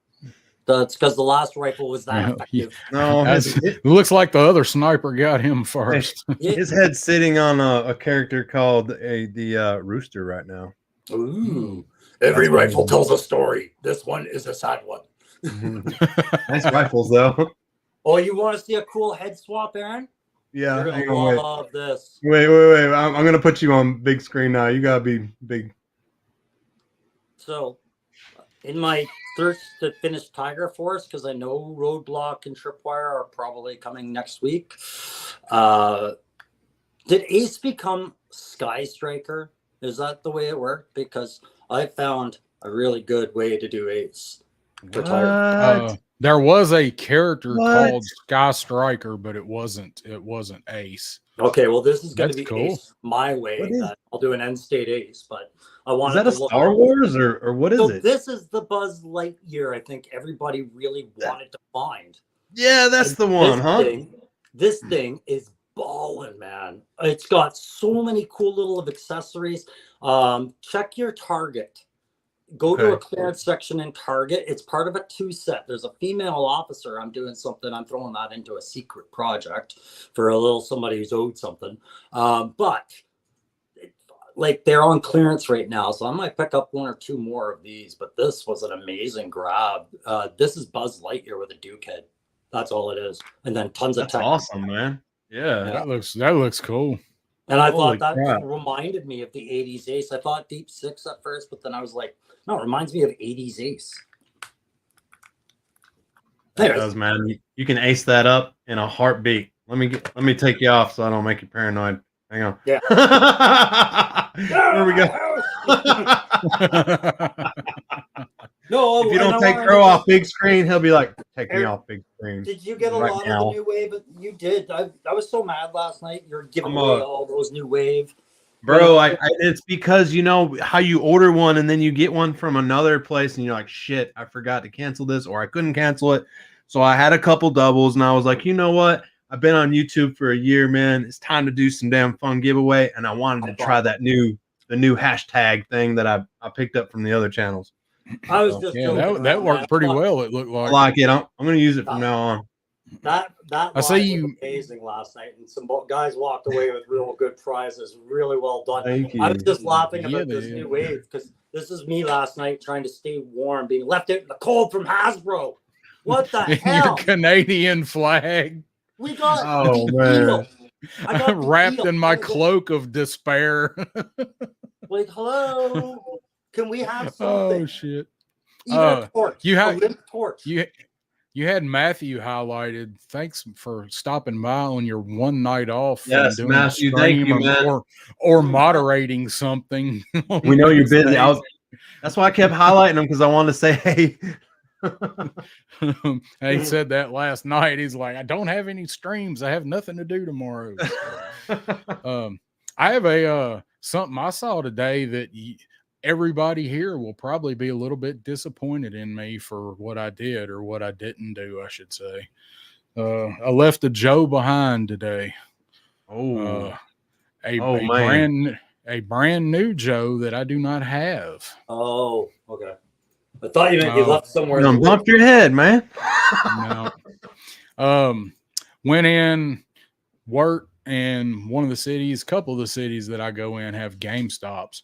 that's because the last rifle was that effective. No, it looks like the other sniper got him first. His head's sitting on a character called the Rooster right now. Ooh. Every rifle tells a story. This one is a sad one. Nice rifles, though. Oh, you want to see a cool head swap, Aaron? Yeah. You're going to love this. Wait. I'm going to put you on big screen now. You got to be big. So, in my thirst to finish Tiger Force, because I know Roadblock and Tripwire are probably coming next week, did Ace become Sky Striker? Is that the way it worked? Because I found a really good way to do Ace for Tiger. There was a character What? called Sky Striker, but it wasn't Ace. Okay, well, this is going to That's be cool. Ace my way. What is- That I'll do an end state Ace, but I Is wanted that to a look Star up- Wars or what is So it? this is the Buzz Lightyear. I think everybody really wanted to find. Yeah, that's the one, huh? This thing is balling, man. It's got so many cool little accessories. Check your Target. Go to a Okay. clearance section in Target. It's part of a 2-set. There's a female officer. I'm doing something. I'm throwing that into a secret project for a little somebody who's owed something. But like they're on clearance right now, so I might pick up 1 or 2 more of these. But this was an amazing grab. This is Buzz Lightyear with a Duke head. That's all it is, and then tons of That's tech. awesome, man. Yeah. That looks cool. And I Holy thought that crap. reminded me of the 80s Ace. I thought Deep Six at first, but then I was like, no, it reminds me of 80s Ace. It Anyways, does, man. You can ace that up in a heartbeat. Let me take you off so I don't make you paranoid. Hang on. Yeah. There we go. no, If you and don't I take wanted Crow to- off big screen, he'll be like, take me Eric, off big screen. Did you get a right lot now. of the new wave? You did. I was so mad last night. You're giving I'm, away all those new wave. Bro, it's because you know how you order one and then you get one from another place and you're like, shit, I forgot to cancel this or I couldn't cancel it. So I had a couple doubles and I was like, you know what? I've been on YouTube for a year, man. It's time to do some damn fun giveaway. And I wanted to try the new hashtag thing that I picked up from the other channels. I was just Yeah, joking that around, worked man. pretty I thought well. It looked I like. like it. I'm going to use it from now on. That I see live was you- amazing last night, and some guys walked away with real good prizes. Really well done. Thank you. I was just laughing Yeah, about this they- new wave because this is me last night trying to stay warm, being left out in the cold from Hasbro. What the Your hell? Canadian flag We got Oh, the man. eel. I got the wrapped eel. in my I was cloak of despair. like, hello, can we have Oh something? shit! Even a torch. you have- a limp torch. You had Matthew highlighted. Thanks for stopping by on your one night off. and Yes, doing a Matthew, thank stream you, man. or moderating something. We know you're busy. That's why I kept highlighting them because I wanted to say, hey. And he said that last night. He's like, I don't have any streams. I have nothing to do tomorrow. I have a something I saw today that everybody here will probably be a little bit disappointed in me for what I did or what I didn't do, I should say. I left a Joe behind today. Oh, A brand new Joe that I do not have. Oh, okay. I thought you meant you Oh. left somewhere. you done bumped your head, man. No. Went in, worked in one of the cities, couple of the cities that I go in have GameStops.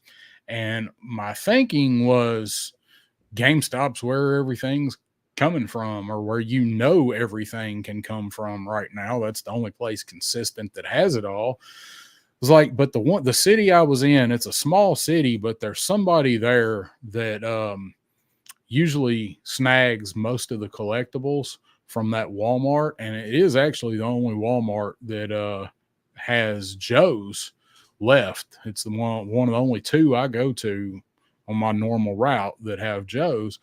And my thinking was GameStop's where everything's coming from, or where everything can come from right now. That's the only place consistent that has it all. It was like, but the city I was in, it's a small city, but there's somebody there that usually snags most of the collectibles from that Walmart, and it is actually the only Walmart that has Joe's left. It's the one of the only two I go to on my normal route that have Joe's.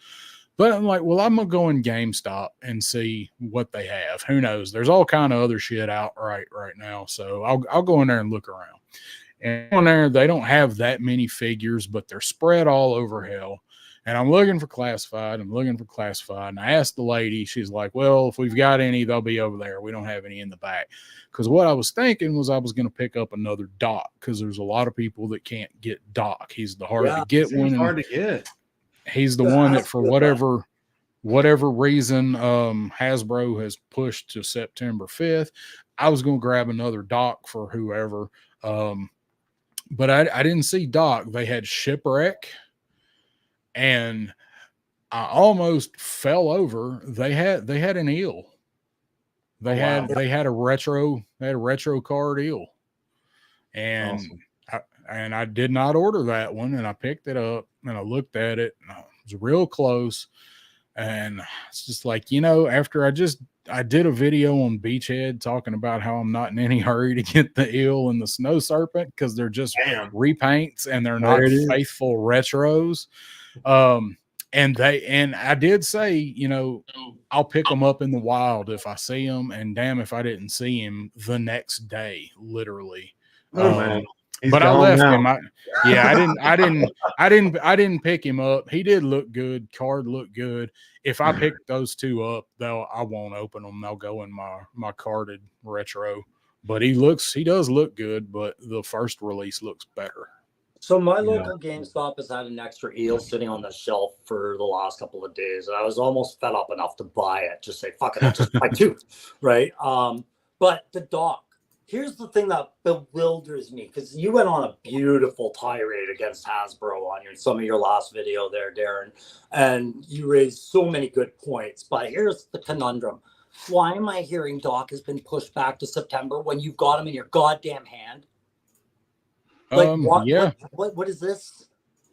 But I'm like, well, I'm gonna go in GameStop and see what they have. Who knows? There's all kind of other shit out right now, so I'll go in there and look around. And on there, they don't have that many figures, but they're spread all over hell. And I'm looking for classified. And I asked the lady, she's like, well, if we've got any, they'll be over there. We don't have any in the back. Because what I was thinking was I was going to pick up another Doc, because there's a lot of people that can't get Doc. He's the hard to get one. Hard to get. He's the one that for whatever reason Hasbro has pushed to September 5th. I was going to grab another Doc for whoever. But I didn't see Doc. They had Shipwreck. And I almost fell over. They had an eel. They had a retro card eel, and awesome. I did not order that one, and I picked it up and I looked at it. And it was real close, and it's just like, after I did a video on Beachhead talking about how I'm not in any hurry to get the eel and the snow serpent because they're just repaints and they're not faithful retros. And I did say, you know, I'll pick them up in the wild if I see them, and damn if I didn't see him the next day, literally. Oh, man. He's But I gone left now. him. I didn't pick him up. He did look good. Card looked good. If I pick those two up, I won't open them. They'll go in my carded retro. But he does look good, but the first release looks better. So my local GameStop has had an extra eel sitting on the shelf for the last couple of days. And I was almost fed up enough to buy it. Just say, fuck it, I'll just buy two. Right. But the dock, here's the thing that bewilders me, because you went on a beautiful tirade against Hasbro on some of your last video there, Darren, and you raised so many good points. But here's the conundrum. Why am I hearing dock has been pushed back to September when you've got him in your goddamn hand? Like, what is this?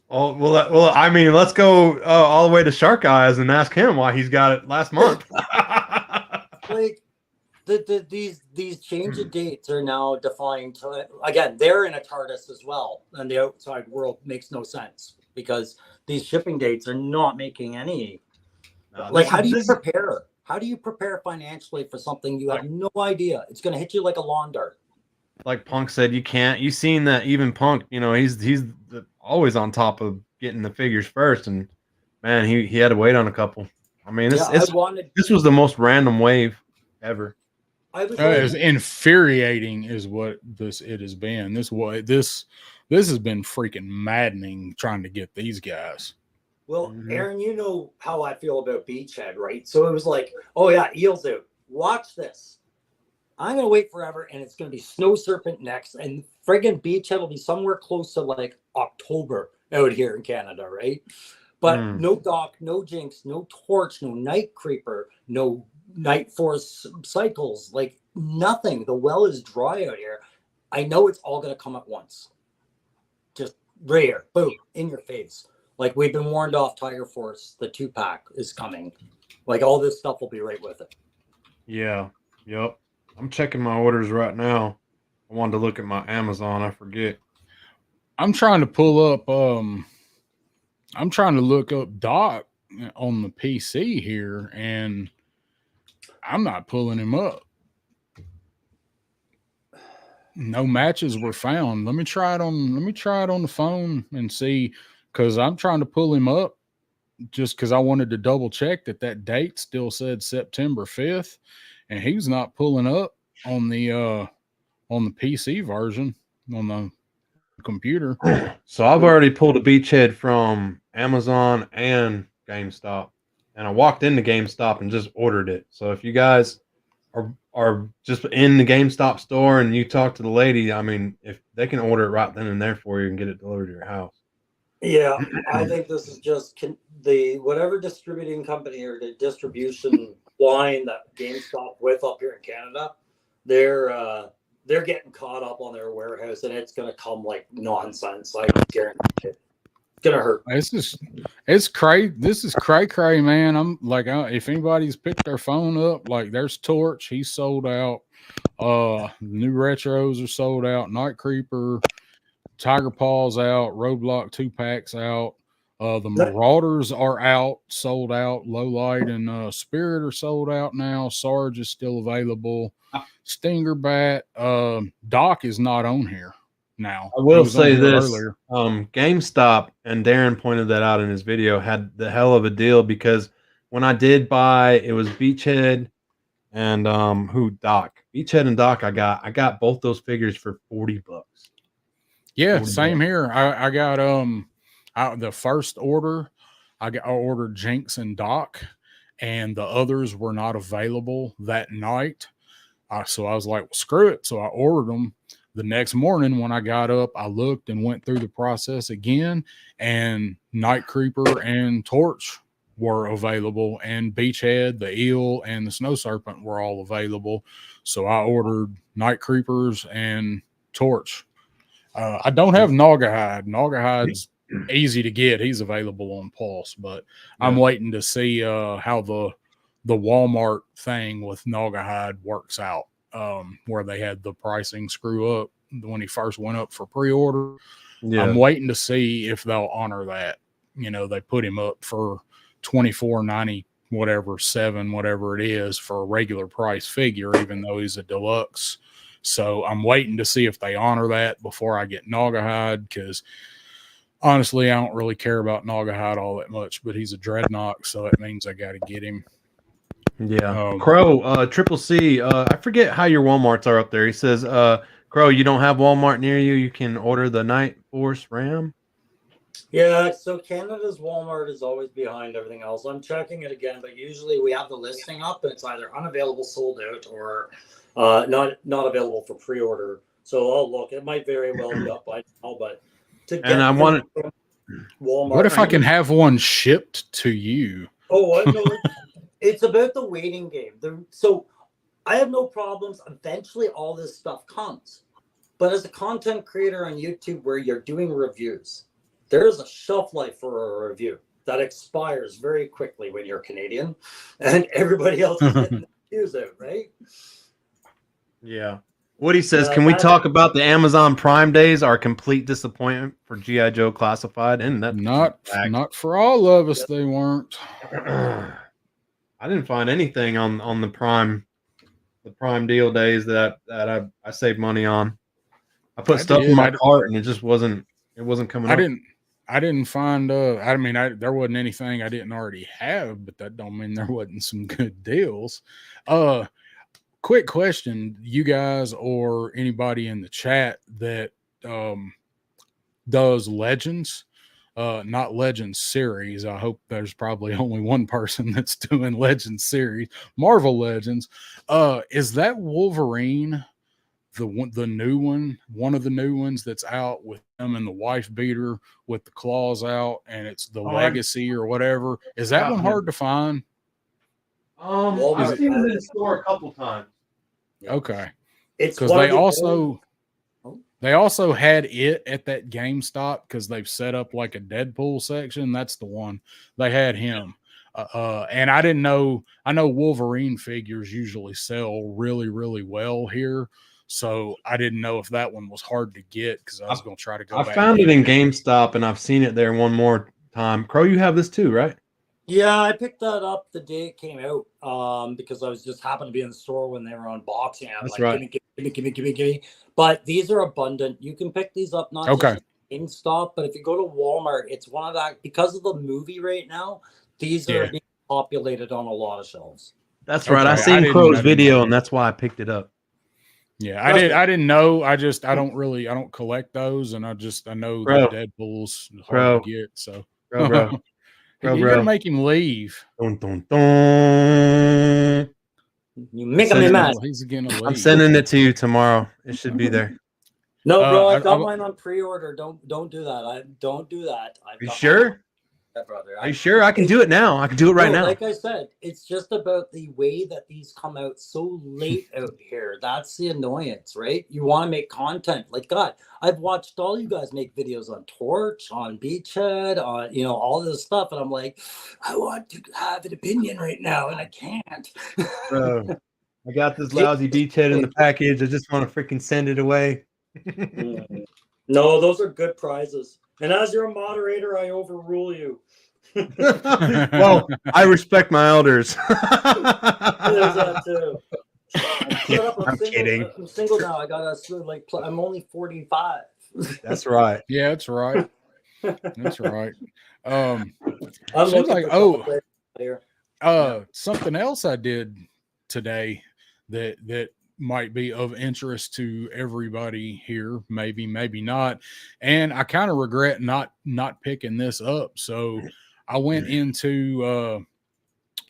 Oh, well, I mean, let's go all the way to Shark Eyes and ask him why he's got it last month. Like, these change of dates are now defying time. Again, they're in a TARDIS as well, and the outside world makes no sense because these shipping dates are not making any. Like, how do you prepare? How do you prepare financially for something you have no idea? It's going to hit you like a lawn dart. Like Punk said, you can't. You've seen that even Punk, you know, he's always on top of getting the figures first, and man, he had to wait on a couple. I mean, this was the most random wave ever. It's infuriating, is what it has been. This has been freaking maddening trying to get these guys. Well, Aaron, you know how I feel about Beachhead, right? So it was like, oh yeah, Eel's out. Watch this. I'm going to wait forever, and it's going to be Snow Serpent next, and friggin' Beachhead will be somewhere close to like October out here in Canada, right? But no Doc, no Jinx, no Torch, no Night Creeper, no Night Force Cycles, like nothing. The well is dry out here. I know it's all going to come at once. Just rare, boom, in your face. Like, we've been warned off, Tiger Force, the 2-pack is coming. Like, all this stuff will be right with it. Yeah, yep. I'm checking my orders right now. I wanted to look at my Amazon. I forget. I'm trying to pull up. I'm trying to look up Doc on the PC here, and I'm not pulling him up. No matches were found. Let me try it on the phone and see, because I'm trying to pull him up just because I wanted to double check that date still said September 5th. And he's not pulling up on the PC version on the computer. So I've already pulled a Beachhead from Amazon and GameStop, and I walked into GameStop and just ordered it. So if you guys are just in the GameStop store and you talk to the lady, I mean, if they can order it right then and there for you and get it delivered to your house. Yeah, I think this is just the whatever distributing company or the distribution line that GameStop with up here in Canada, they're getting caught up on their warehouse, and it's gonna come like nonsense. I guarantee it. It's gonna hurt. It's cray. This is cray, man. I'm like, if anybody's picked their phone up, like, there's Torch, he's sold out. New retros are sold out. Night Creeper, Tiger Paws out. Roadblock 2-packs out. The Marauders are out, sold out. Low Light and Spirit are sold out now. Sarge is still available. Stinger Bat. Doc is not on here now. I will say this: GameStop, and Darren pointed that out in his video, had the hell of a deal, because when I did buy, it was Beachhead and Doc. Beachhead and Doc, I got both those figures for $40. Yeah, same here. I got the first order, I ordered Jinx and Doc, and the others were not available that night. So I was like, well, screw it. So I ordered them. The next morning when I got up, I looked and went through the process again, and Night Creeper and Torch were available, and Beachhead, the Eel, and the Snow Serpent were all available. So I ordered Night Creepers and Torch. I don't have Naugahyde. Naugahyde's easy to get. He's available on Pulse, but I'm waiting to see how the Walmart thing with Naugahyde works out, where they had the pricing screw up when he first went up for pre-order. I'm waiting to see if they'll honor that. You know, they put him up for $24.90 whatever, 7 whatever it is for a regular price figure, even though he's a deluxe. So I'm waiting to see if they honor that before I get Naugahyde, because honestly, I don't really care about Naugahyde all that much, but he's a Dreadnought, so that means I got to get him. Yeah. Crow, Triple C, I forget how your Walmarts are up there. He says, Crow, you don't have Walmart near you. You can order the Night Force Ram. Yeah, so Canada's Walmart is always behind everything else. I'm checking it again, but usually we have the listing up and it's either unavailable, sold out, or not available for pre-order. So I'll look. It might very well be up by now, but to get And I wanted Walmart. What if I can have one shipped to you? Oh, I know. It's about the waiting game. So I have no problems. Eventually, all this stuff comes. But as a content creator on YouTube where you're doing reviews, there is a shelf life for a review that expires very quickly when you're Canadian and everybody else is getting reviews out, right? Yeah. Woody says, can we talk about the Amazon Prime days, our complete disappointment for G.I. Joe Classified? And that Not for all of us, they weren't. I didn't find anything on the Prime deal days that I saved money on. I put stuff in my cart and it just wasn't coming up. I didn't find there wasn't anything I didn't already have, but that don't mean there wasn't some good deals. Quick question, you guys or anybody in the chat that does Legends, not Legends series. I hope there's probably only one person that's doing Legends series. Marvel Legends. Is that Wolverine the new one of the new ones that's out with him and the wife beater with the claws out, and it's the Legacy or whatever? Is that one hard to find? I've seen it in the store a couple times. Okay. It's because they also had it at that GameStop because they've set up like a Deadpool section. That's the one. They had him. And I didn't know. I know Wolverine figures usually sell really, really well here. So I didn't know if that one was hard to get because I was going to try to go back. I found it in GameStop and I've seen it there one more time. Crow, you have this too, right? Yeah, I picked that up the day it came out because I was just happened to be in the store when they were unboxing. I'm That's like, right. Give me. But these are abundant. You can pick these up not just in GameStop, but if you go to Walmart, it's one of that because of the movie right now. These are being populated on a lot of shelves. That's right. I seen Crow's video and that's why I picked it up. Yeah, I didn't know. I don't collect those, and I know the Deadpool's hard to get. So, bro. You're gonna make him leave. Dun, dun, dun. You make me mad. He's gonna leave. I'm sending it to you tomorrow. It should be there. No, bro, I got mine on pre-order. Don't do that. Don't do that. Are you sure? Brother. Are you sure? I can do it now. I can do it right now. Like I said, it's just about the way that these come out so late out here. That's the annoyance, right? You want to make content. Like, God, I've watched all you guys make videos on Torch, on Beachhead, on, all this stuff. And I'm like, I want to have an opinion right now, and I can't. Bro, I got this lousy Beachhead in the package. I just want to freaking send it away. No, those are good prizes. And as your moderator, I overrule you. Well, I respect my elders. There's that too. I'm kidding. I'm single now. I got I'm only 45. That's right. Yeah, that's right. That's right. I'm like something else I did today that might be of interest to everybody here, maybe not, and I kind of regret not picking this up. So I went into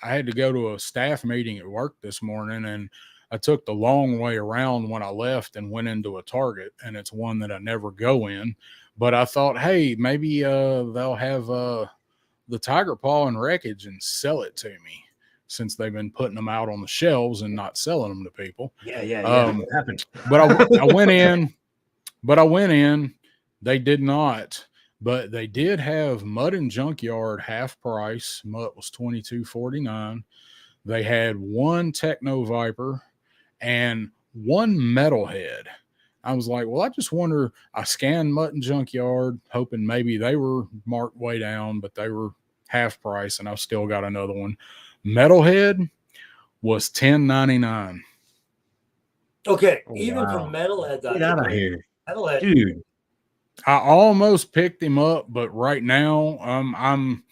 I had to go to a staff meeting at work this morning, and I took the long way around when I left and went into a Target, and it's one that I never go in, but I thought, hey, maybe they'll have the Tiger Paw and Wreckage and sell it to me, since they've been putting them out on the shelves and not selling them to people. Yeah. What happened? But I went in. They did not, but they did have Mutt and Junkyard half price. Mutt was $22.49. They had one Techno Viper and one Metalhead. I was like, well, I just wonder. I scanned Mutt and Junkyard, hoping maybe they were marked way down, but they were half price, and I've still got another one. Metalhead was $10.99. Okay, Oh, even wow. for Metalhead, that's Get out of here, Metalhead. dude. I almost picked him up, but right now I'm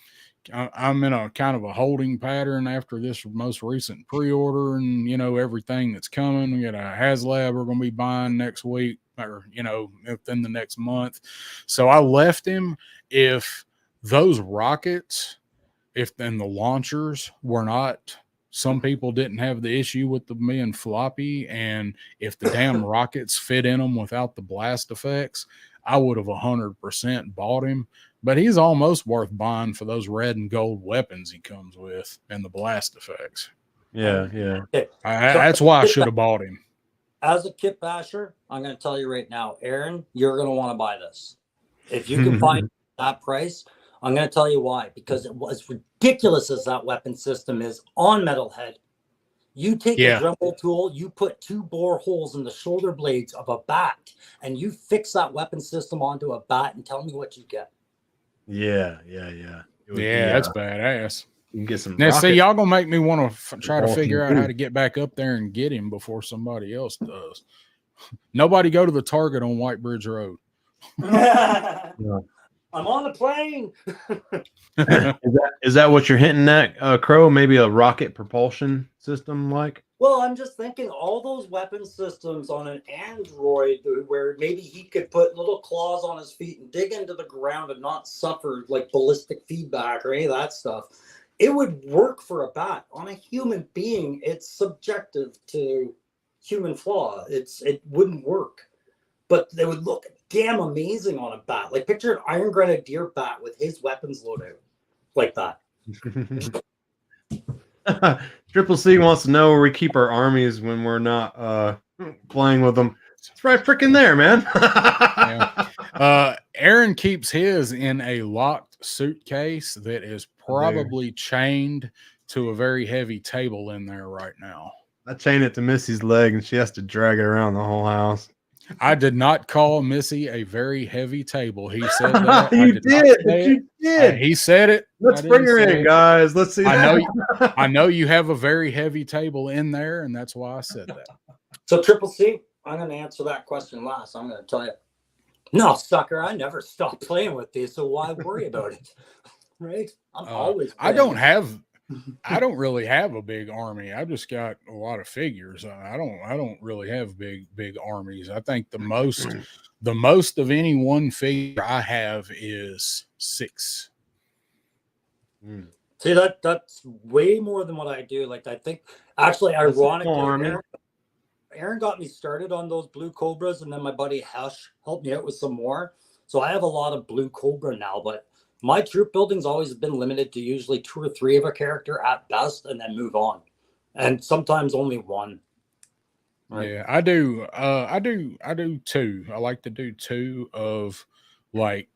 in a kind of a holding pattern after this most recent pre-order and everything that's coming. We got a HasLab we're going to be buying next week, or within the next month. So I left him. If those rockets, if then the launchers were not, some people didn't have the issue with them being floppy, and if the damn rockets fit in them without the blast effects, I would have 100% bought him. But he's almost worth buying for those red and gold weapons he comes with and the blast effects. Yeah. Okay, That's why I should have bought him. as a kit basher, I'm going to tell you right now, Aaron, you're going to want to buy this. If you can find that price, I'm going to tell you why. Because it was ridiculous as that weapon system is on Metalhead. You take a Dremel tool, you put 2 bore holes in the shoulder blades of a bat, and you fix that weapon system onto a bat and tell me what you get. Yeah. That's badass. You can get some. Now, see, rocket- y'all gonna make me want to try to Awesome, figure out how too. to get back up there and get him before somebody else does. Nobody go to the Target on White Bridge Road. I'm on a plane. Is that what you're hinting at, Crow? Maybe a rocket propulsion system, like? Well, I'm just thinking all those weapon systems on an Android where maybe he could put little claws on his feet and dig into the ground and not suffer like ballistic feedback or any of that stuff. It would work for a bat. On a human being, it's subjective to human flaw. It wouldn't work. But they would look damn amazing on a bat. Like picture an Iron Grenadier bat with his weapons loadout like that. Triple C wants to know where we keep our armies when we're not playing with them. It's right freaking there, man. Aaron keeps his in a locked suitcase that is probably chained to a very heavy table in there right now. I chained it to Missy's leg and she has to drag it around the whole house. I did not call Missy a very heavy table. He said that. You did. He said it. Let's bring her in, guys. Let's see. I know you have a very heavy table in there, and that's why I said that. So Triple C, I'm going to answer that question last. I'm going to tell you, no, sucker, I never stopped playing with these, so why worry about it? Right? I'm always playing. I don't really have a big army. I've just got a lot of figures. I don't really have big armies. I think the most of any one figure I have is 6. See, that's way more than what I do. Like, I think actually ironically, Aaron got me started on those Blue Cobras, and then my buddy Hesh helped me out with some more. So I have a lot of Blue Cobra now, but my troop building's always been limited to usually 2 or 3 of a character at best, and then move on, and sometimes only 1. Right? Yeah, I do 2. I like to do 2 of like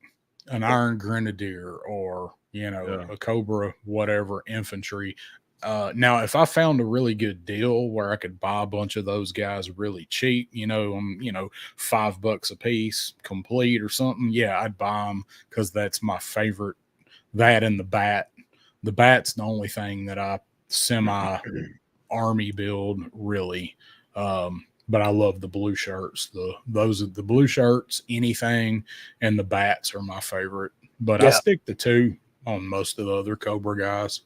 an Iron Grenadier or a Cobra, whatever infantry. Now, if I found a really good deal where I could buy a bunch of those guys really cheap, $5 a piece complete or something, yeah, I'd buy them because that's my favorite. That and the bat. The bat's the only thing that I semi-army build, really. But I love the blue shirts. The blue shirts, anything, and the bats are my favorite. But I stick to 2 on most of the other Cobra guys.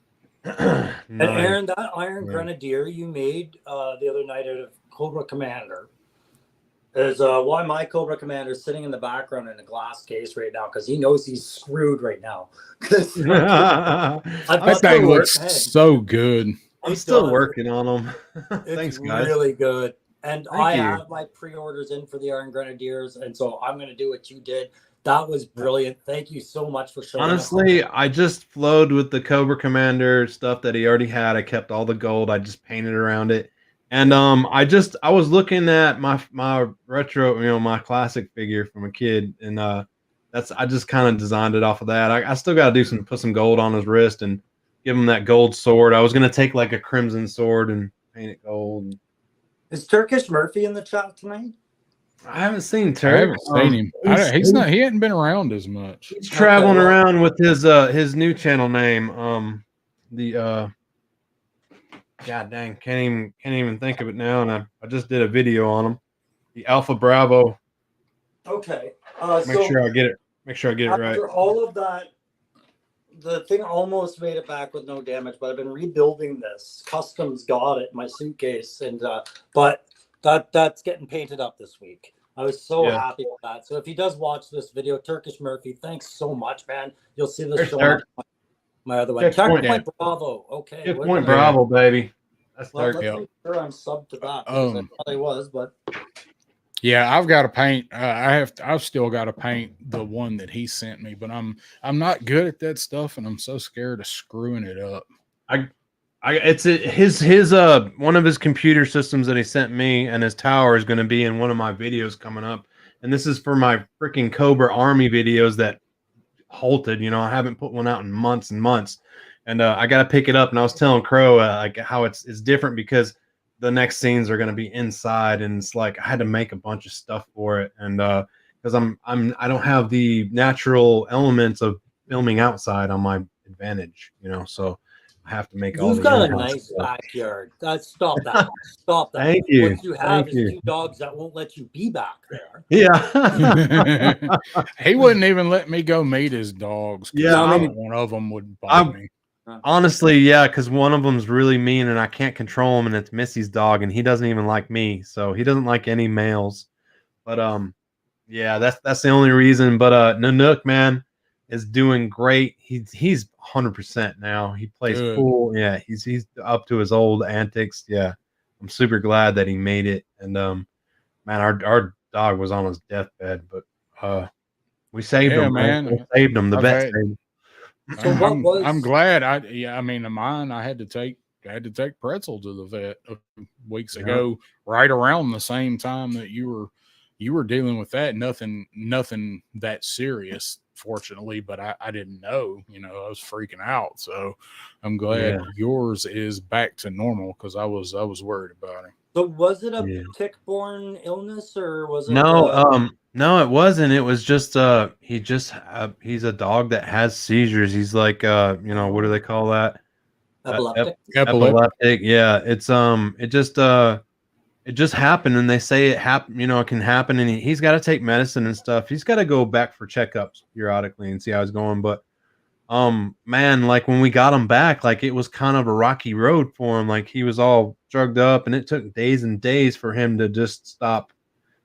And Aaron, that Iron Grenadier you made the other night out of Cobra Commander is why my Cobra Commander is sitting in the background in a glass case right now, because he knows he's screwed right now. That thing looks so good. I'm still working on them. Thanks, guys. Really good. And I have my pre-orders in for the Iron Grenadiers, and so I'm going to do what you did. That was brilliant. Thank you so much for showing Honestly, I just flowed with the Cobra Commander stuff that he already had. I kept all the gold. I just painted around it. And I was looking at my retro, my classic figure from a kid, and I just kind of designed it off of that. I still got to put some gold on his wrist and give him that gold sword. I was going to take like a crimson sword and paint it gold. Is Turkish Murphy in the chat tonight? I haven't seen I Turk. haven't seen him. He hadn't been around as much. He's traveling around with his new channel name. God dang, can't even think of it now. And I just did a video on him. The Alpha Bravo. Okay. Make sure I get it right. After all of that, the thing almost made it back with no damage, but I've been rebuilding this. Customs got it in my suitcase, and but that's getting painted up this week. I was so happy with that. So if he does watch this video, Turkish Murphy, thanks so much, man. You'll see this show on my other one. Checkpoint Bravo. Okay. Checkpoint Bravo, baby. That's Let's make sure I'm subbed to that. I probably was, but yeah, I've got to paint. I've still got to paint the one that he sent me, but I'm not good at that stuff, and I'm so scared of screwing it up. His one of his computer systems that he sent me, and his tower is going to be in one of my videos coming up. And this is for my freaking Cobra Army videos that halted. You know, I haven't put one out in months and months, and I got to pick it up. And I was telling Crow like how it's different because the next scenes are going to be inside, and it's like I had to make a bunch of stuff for it, and because I don't have the natural elements of filming outside on my advantage, you know, so I have to make all. You've got a nice backyard. Stop that. Stop that. Thank you. What you have is two dogs that won't let you be back there. Yeah. He wouldn't even let me go meet his dogs. Yeah, I mean, one of them would bother me. Honestly, yeah, because one of them's really mean and I can't control him, and it's Missy's dog, and he doesn't even like me, so he doesn't like any males. But yeah, that's the only reason. But Nanook, man, is doing great. He's 100% now. He plays cool. Yeah, he's up to his old antics. Yeah, I'm super glad that he made it. And man, our dog was on his deathbed, but we saved him, man. We saved him. The vet saved him. So I'm glad. I mean, mine. I had to take Pretzel to the vet weeks ago, right around the same time that you were dealing with that. Nothing that serious, fortunately, but I didn't know. You know, I was freaking out. So I'm glad yours is back to normal because I was worried about him. So was it a tick-borne illness or was it? No, it wasn't. It was just he's a dog that has seizures. He's like you know, what do they call that? Epileptic. Yeah, it's it just happened, and they say it happened. You know, it can happen, and he's got to take medicine and stuff. He's got to go back for checkups periodically and see how he's going. But man, like when we got him back, like it was kind of a rocky road for him. Like he was all drugged up, and it took days and days for him to just stop.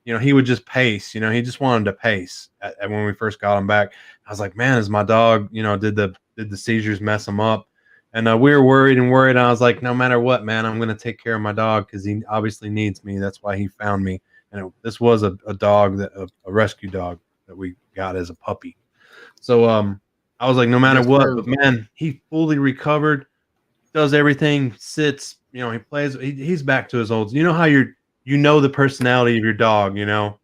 You know, he would just pace. You know, he just wanted to pace. When we first got him back, I was like, man, is my dog? You know, did the seizures mess him up? And we were worried. And I was like, no matter what, man, I'm going to take care of my dog because he obviously needs me. That's why he found me. And this was a dog, a rescue dog that we got as a puppy. So I was like, no matter what, but man, he fully recovered, does everything, sits. You know, he plays. He's back to his old. You know how you know the personality of your dog, you know,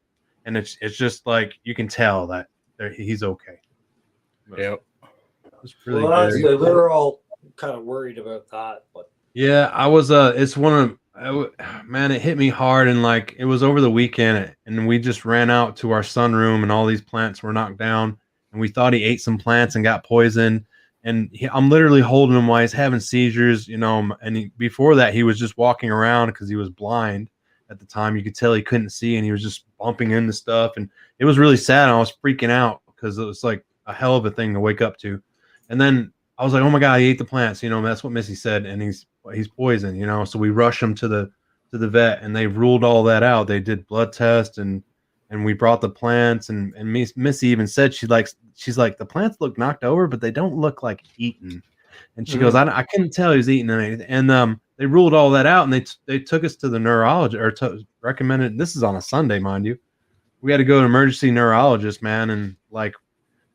and it's just like you can tell that he's okay. Yep. Really we were all kind of worried about that, but yeah, I was. It's one of man, it hit me hard, and like it was over the weekend, and we just ran out to our sunroom, and all these plants were knocked down, and we thought he ate some plants and got poisoned. And I'm literally holding him while he's having seizures, you know. And before that, he was just walking around because he was blind. At the time, you could tell he couldn't see, and he was just bumping into stuff, and it was really sad. I was freaking out because it was like a hell of a thing to wake up to. And then I was like, "Oh my god, he ate the plants!" You know, that's what Missy said, and he's poisoned. You know, so we rushed him to the vet, and they ruled all that out. They did blood tests, and we brought the plants, and Missy even said she's like the plants look knocked over, but they don't look like eaten. And she goes, I couldn't tell he was eating anything. And they ruled all that out, and they took us to the neurologist, or recommended. This is on a Sunday, mind you. We had to go to emergency neurologist, man. And like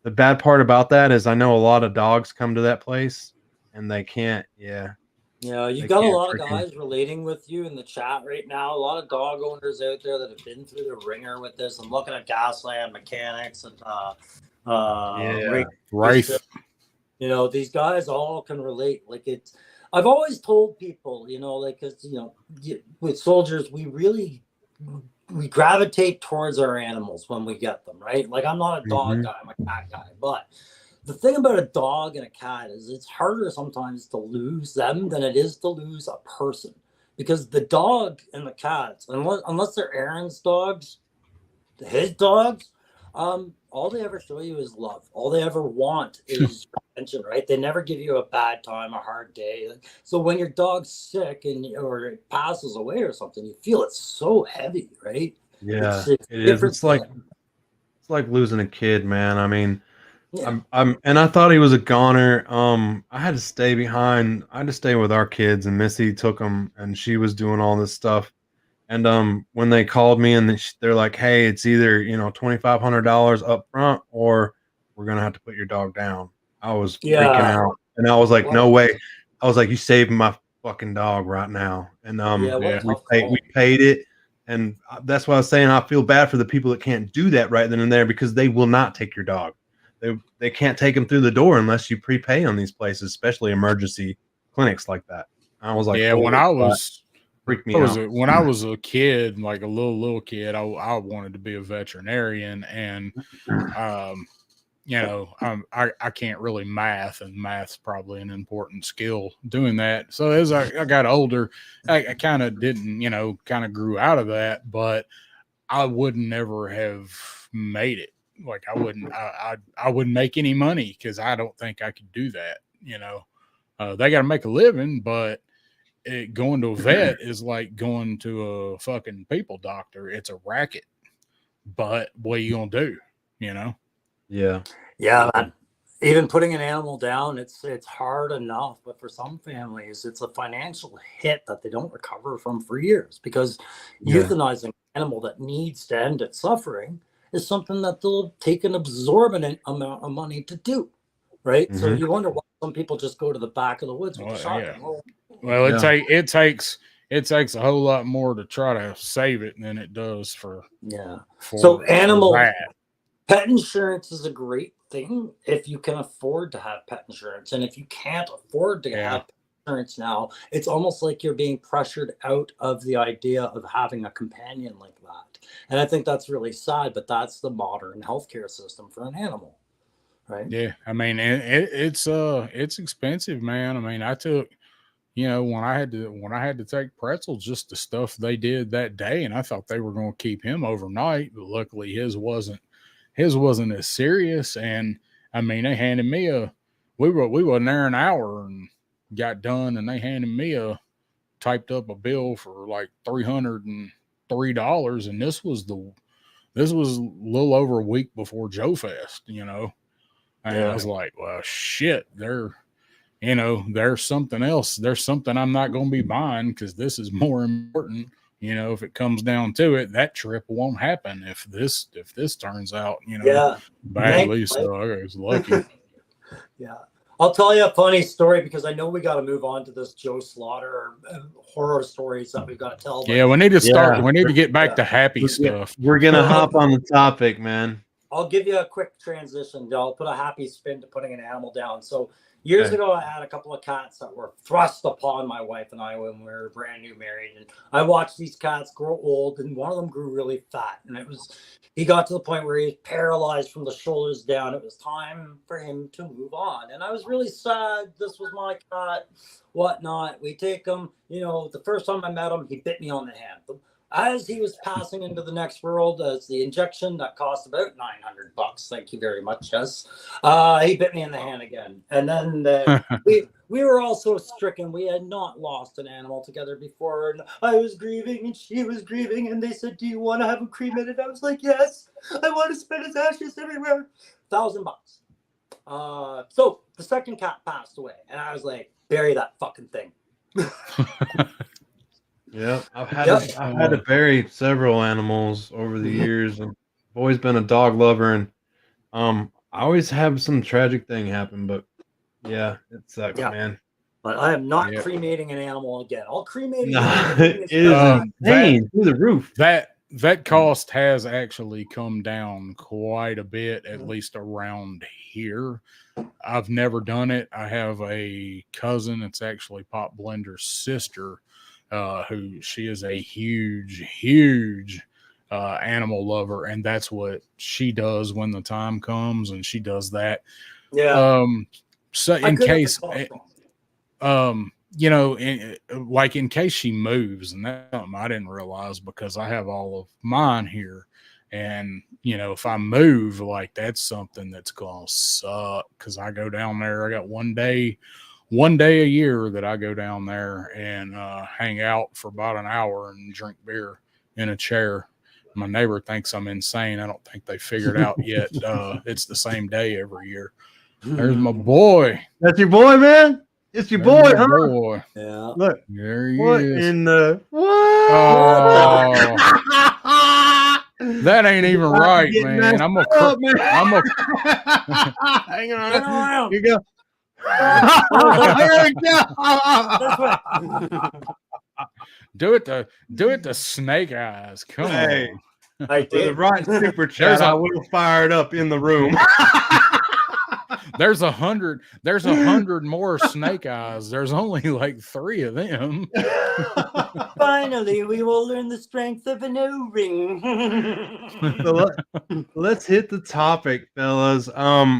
the bad part about that is I know a lot of dogs come to that place, and they can't. Yeah, you got a lot of guys relating with you in the chat right now. A lot of dog owners out there that have been through the ringer with this. I'm looking at Gasland Mechanics and Rife. You know, these guys all can relate. Like I've always told people, you know, like, cause you know, with soldiers, we we gravitate towards our animals when we get them, right? Like I'm not a dog guy, I'm a cat guy. But the thing about a dog and a cat is it's harder sometimes to lose them than it is to lose a person. Because the dog and the cats, unless they're Aaron's dogs, his dogs, all they ever show you is love. All they ever want is attention, right? They never give you a bad time, a hard day. So when your dog's sick or it passes away or something, you feel it's so heavy, right? Yeah, It's it is. It's like losing a kid, man. I mean, and I thought he was a goner. I had to stay behind. I had to stay with our kids, and Missy took them, and she was doing all this stuff. And when they called me and they're like, "Hey, it's either $2,500 up front, or we're gonna have to put your dog down." I was freaking out, and I was like, "No way!" I was like, "You saved my fucking dog right now." And we paid it, and that's why I was saying I feel bad for the people that can't do that right then and there, because they will not take your dog. They can't take them through the door unless you prepay on these places, especially emergency clinics like that. I was like, when I was. Freaked me out. When I was a kid, like a little kid, I wanted to be a veterinarian, and I can't really math, and math's probably an important skill doing that. So as I got older, I kind of didn't, kind of grew out of that, but I would never have made it. Like I wouldn't make any money because I don't think I could do that. They got to make a living, but going to a vet is like going to a fucking people doctor. It's a racket, but what are you gonna do? Yeah, man. Even putting an animal down, it's hard enough, but for some families, it's a financial hit that they don't recover from for years, because euthanizing an animal that needs to end its suffering is something that they'll take an absorbent amount of money to do, right? So you wonder why some people just go to the back of the woods with the shotgun. Well, it takes a whole lot more to try to save it than it does for so animal pet insurance is a great thing if you can afford to have pet insurance, and if you can't afford to have pet insurance now, it's almost like you're being pressured out of the idea of having a companion like that. And I think that's really sad, but that's the modern healthcare system for an animal, right? Yeah, I mean it's expensive, man. I mean, I took. When I had to take Pretzel, just the stuff they did that day, and I thought they were going to keep him overnight, but luckily his wasn't as serious. And I mean, they handed me we wasn't there an hour and got done, and they handed me typed up a bill for like $303, and this was a little over a week before Joe Fest, and I was like, well, shit, there's something else. There's something I'm not going to be buying because this is more important. If it comes down to it, that trip won't happen if this turns out, badly. So I was lucky. I'll tell you a funny story, because I know we got to move on to this Joe Slaughter horror stories that we've got to tell. Yeah, we need to start. We need to get back to happy stuff. We're gonna hop on the topic, man. I'll give you a quick transition. I'll put a happy spin to putting an animal down. So years ago, I had a couple of cats that were thrust upon my wife and I when we were brand new married. And I watched these cats grow old, and one of them grew really fat. And he got to the point where he was paralyzed from the shoulders down. It was time for him to move on. And I was really sad. This was my cat, whatnot. We take him, the first time I met him, he bit me on the hand. As he was passing into the next world, as the injection that cost about $900, thank you very much, yes, he bit me in the hand again. And then we were all so stricken. We had not lost an animal together before, and I was grieving and she was grieving, and they said, "Do you want to have him cremated?" I was like, "Yes, I want to spread his ashes everywhere." $1,000. So the second cat passed away, and I was like, bury that fucking thing. Yeah, I've had to bury several animals over the years, and I've always been a dog lover, and I always have some tragic thing happen, but yeah, it sucks, man. But I am not cremating an animal again. I'll cremate it is insane through the roof. That cost has actually come down quite a bit, at least around here. I've never done it. I have a cousin. It's actually Pop Blender's sister. Who she is a huge animal lover, and that's what she does when the time comes, and she does that. Yeah. So I in could have case, the costume. like in case she moves, and that's something I didn't realize because I have all of mine here. And, if I move, like that's something that's going to suck because I go down there. I got one day a year that I go down there and hang out for about an hour and drink beer in a chair. My neighbor thinks I'm insane. I don't think they figured out yet. It's the same day every year. There's my boy. That's your boy, man. It's your There's boy, my huh? boy. Yeah. Look, There he what is. in the what? Oh, that ain't even right, Get man. messed I'm a up, man. Hang Turn on. around. Here you go. There we go. This way. do it to Snake Eyes. Come Hey. on. I For the did. right super chat, I will fire it up in the room. There's 100 more Snake Eyes. There's only like 3 of them. Finally, we will learn the strength of an O-ring. So let's hit the topic, fellas.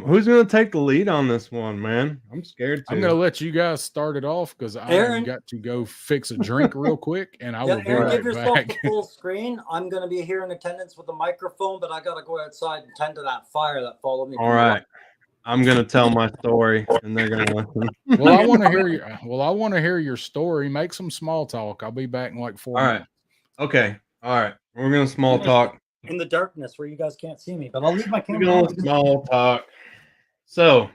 Who's gonna take the lead on this one, man? I'm scared to. I'm gonna let you guys start it off because I Aaron. got to go fix a drink real quick, and I Yeah, will be Aaron, right give yourself back. the full screen. I'm going to be here in attendance with a microphone, but I got to go outside and tend to that fire that followed me. All right. I'm gonna tell my story, and they're gonna listen. Well, I want to hear your story. Make some small talk. I'll be back in like 4 All right. minutes. Okay. All right. We're gonna small talk. In the darkness where you guys can't see me, but I'll leave my We're camera gonna on. small talk. So,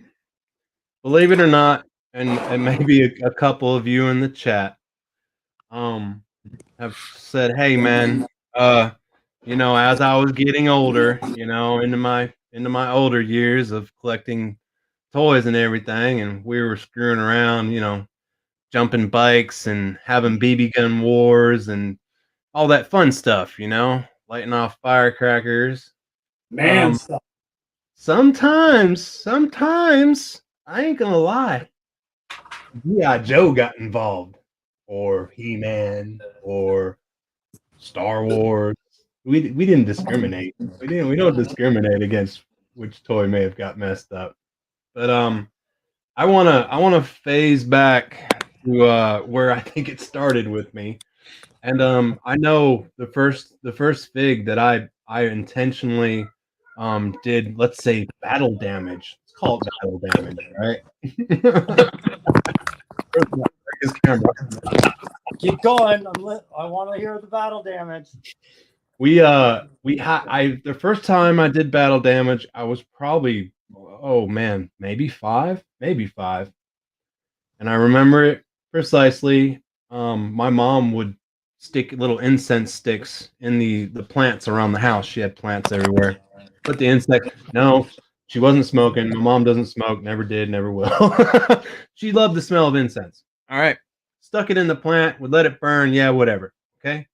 believe it or not, and maybe a couple of you in the chat, have said, "Hey, man, as I was getting older, into my older years of collecting toys and everything, and we were screwing around, jumping bikes and having BB gun wars and all that fun stuff, lighting off firecrackers. Man, stuff. Sometimes, I ain't gonna lie, G.I. Joe got involved, or He-Man, or Star Wars. We didn't discriminate. We don't discriminate against which toy may have got messed up. But I wanna phase back to where I think it started with me. And I know the first fig that I intentionally did, let's say, battle damage. Let's call it battle damage, right? His camera. Keep going. I want to hear the battle damage. The first time I did battle damage, I was probably, oh man, maybe five. And I remember it precisely. My mom would stick little incense sticks in the plants around the house. She had plants everywhere. Put the insect. No, she wasn't smoking. My mom doesn't smoke. Never did. Never will. She loved the smell of incense. All right. Stuck it in the plant. Would let it burn. Yeah, whatever. Okay.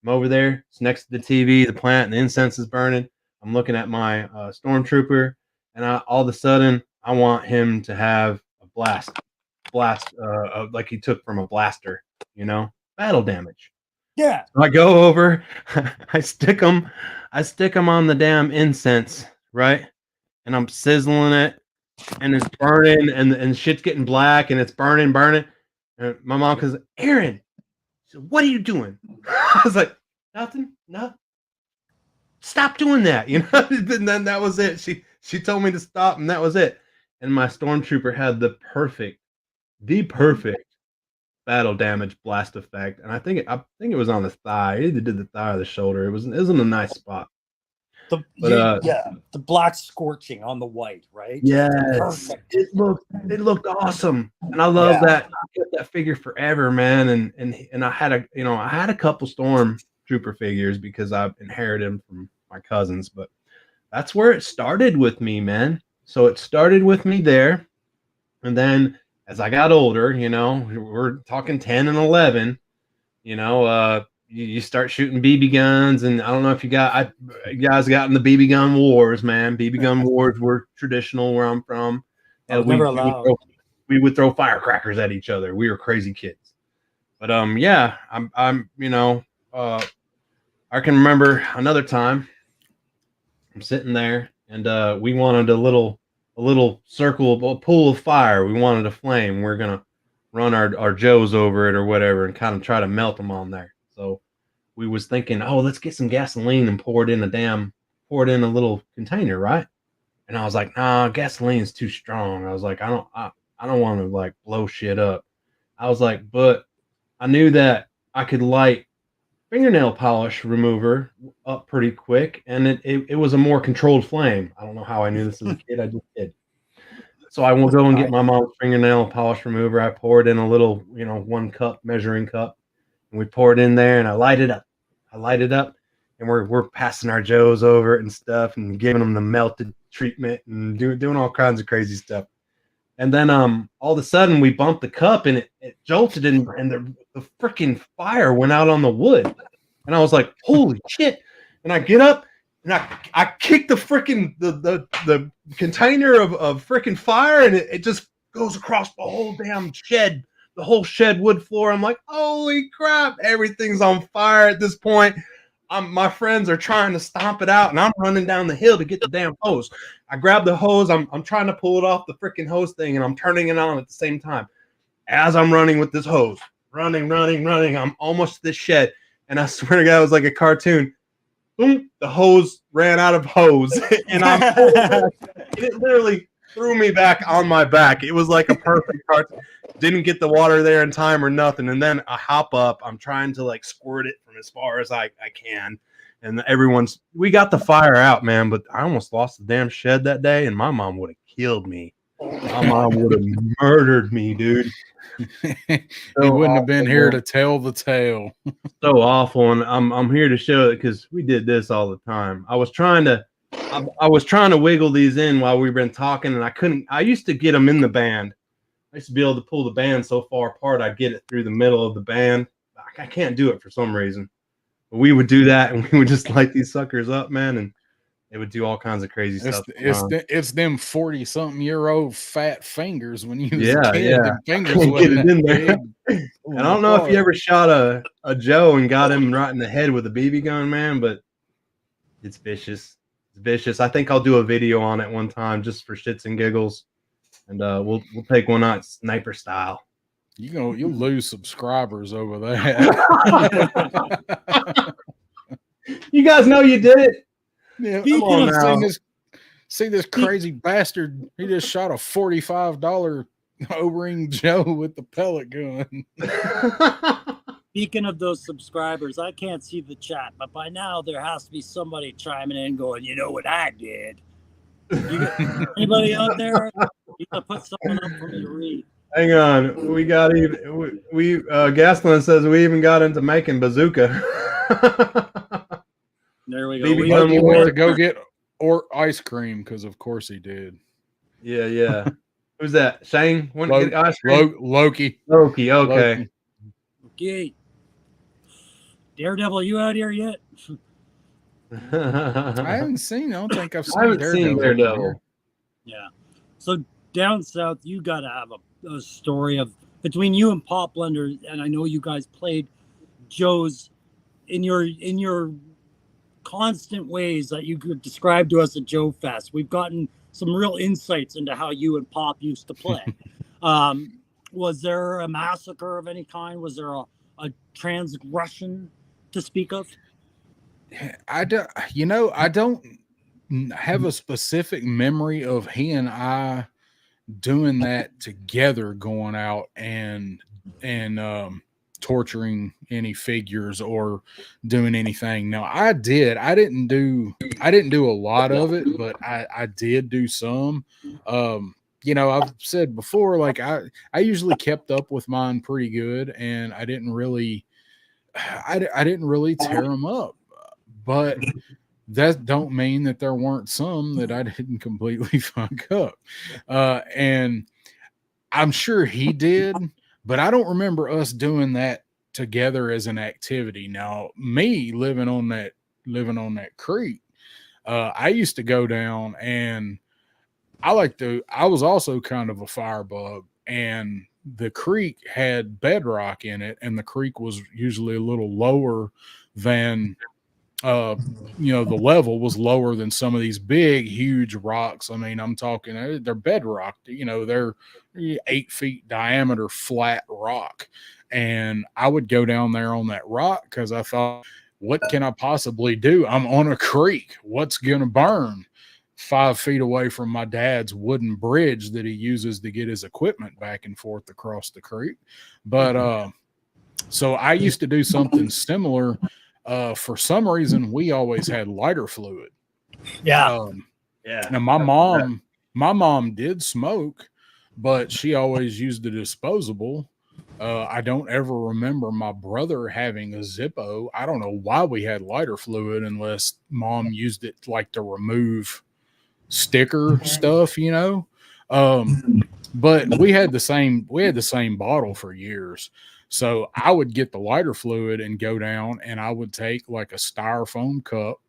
I'm over there. It's next to the TV. The plant and the incense is burning. I'm looking at my stormtrooper, and all of a sudden, I want him to have a blast, like he took from a blaster. Battle damage. Yeah. So I go over, I stick them on the damn incense, right? And I'm sizzling it, and it's burning, and shit's getting black, and it's burning. And my mom goes, "Aaron, so what are you doing?" I was like, "Nothing, no. Stop doing that." And then that was it. She told me to stop, and that was it. And my stormtrooper had the perfect battle damage blast effect, and I think it was on the thigh. It either did the thigh or the shoulder. It was in a nice spot. The black scorching on the white, right? Yes, Perfect. it looked awesome, and I love that. I kept that figure forever, man. And I had a couple Stormtrooper figures because I inherited them from my cousins, but that's where it started with me, man. So it started with me there, and then as I got older, we're talking 10 and 11, you start shooting BB guns, and I don't know if you guys got in the BB gun wars, man. BB gun wars were traditional where I'm from. We would throw firecrackers at each other. We were crazy kids. But I'm I can remember another time. I'm sitting there, and we wanted a little circle, a pool of fire. We wanted a flame. We're gonna run our Joes over it or whatever, and kind of try to melt them on there. So we was thinking, oh, let's get some gasoline and pour it in a little container, right? And I was like, nah, gasoline's too strong. I was like, I don't want to like blow shit up. I was like, but I knew that I could light fingernail polish remover up pretty quick, and it was a more controlled flame. I don't know how I knew this as a kid. I just did. So I will go and get my mom's fingernail polish remover. I pour it in a little, 1 cup measuring cup, and we pour it in there, and I light it up. And we're passing our Joes over it and stuff, and giving them the melted treatment and doing all kinds of crazy stuff. And then all of a sudden we bumped the cup and it jolted and the freaking fire went out on the wood. And I was like, holy shit. And I get up and I kick the freaking the container of freaking fire, and it just goes across the whole damn shed, the whole shed wood floor. I'm like, holy crap, everything's on fire at this point. My friends are trying to stomp it out, and I'm running down the hill to get the damn hose. I grab the hose. I'm trying to pull it off the freaking hose thing, and I'm turning it on at the same time. As I'm running with this hose, running, I'm almost to the shed, and I swear to God, it was like a cartoon. Boom! The hose ran out of hose, and it literally threw me back on my back. It was like a perfect cartoon. Didn't get the water there in time or nothing. And then I hop up. I'm trying to like squirt it from as far as I can. And we got the fire out, man. But I almost lost the damn shed that day. And my mom would have killed me. My mom would have murdered me, dude. You wouldn't have been here to tell the tale. So awful. And I'm here to show it because we did this all the time. I was trying to wiggle these in while we've been talking, and I couldn't. I used to get them in the band. I used to be able to pull the band so far apart, I'd get it through the middle of the band. I can't do it for some reason. But we would do that, and we would just light these suckers up, man, and they would do all kinds of crazy stuff. It's them 40-something-year-old fat fingers when you was a kid. Yeah. Fingers Get it in there. And I don't know if you ever shot a Joe and got him right in the head with a BB gun, man, but it's vicious. It's vicious. I think I'll do a video on it one time just for shits and giggles. And we'll take one out sniper style. You'll lose subscribers over that. You guys know you did it. Yeah, come on now. See this crazy bastard. He just shot a $45 O-ring Joe with the pellet gun. Speaking of those subscribers, I can't see the chat, but by now there has to be somebody chiming in going, you know what I did. Anybody out there? You gotta put something up for me to read. Hang on, we got even. Gaslin says we even got into making bazooka. There we go. He went to go get ice cream because, of course, he did. Yeah. Who's that? Shane? Get ice cream? Loki. Okay. Okay. Daredevil, you out here yet? I haven't seen. I don't think I've seen Daredevil. Yeah. So down south, you got to have a story of between you and Pop Blender, and I know you guys played Joe's in your constant ways that you could describe to us at Joe Fest. We've gotten some real insights into how you and Pop used to play. Was there a massacre of any kind? Was there a transgression to speak of? I don't have a specific memory of he and I doing that together, going out and torturing any figures or doing anything. No, I didn't do a lot of it, but I did do some. I've said before, like I usually kept up with mine pretty good, and I didn't really tear them up. But that don't mean that there weren't some that I didn't completely fuck up. And I'm sure he did, but I don't remember us doing that together as an activity. Now, me living on that creek, I used to go down, and I was also kind of a firebug, and the creek had bedrock in it, and the creek was usually a little lower than the level was lower than some of these big, huge rocks. I mean, I'm talking, they're bedrock, they're 8 feet diameter flat rock. And I would go down there on that rock because I thought, what can I possibly do? I'm on a creek. What's going to burn? 5 feet away from my dad's wooden bridge that he uses to get his equipment back and forth across the creek. But so I used to do something similar. For some reason, we always had lighter fluid. Yeah. Yeah. Now my mom did smoke, but she always used the disposable. I don't ever remember my brother having a Zippo. I don't know why we had lighter fluid unless mom used it like to remove sticker stuff, but we had the same bottle for years. So I would get the lighter fluid and go down, and I would take like a styrofoam cup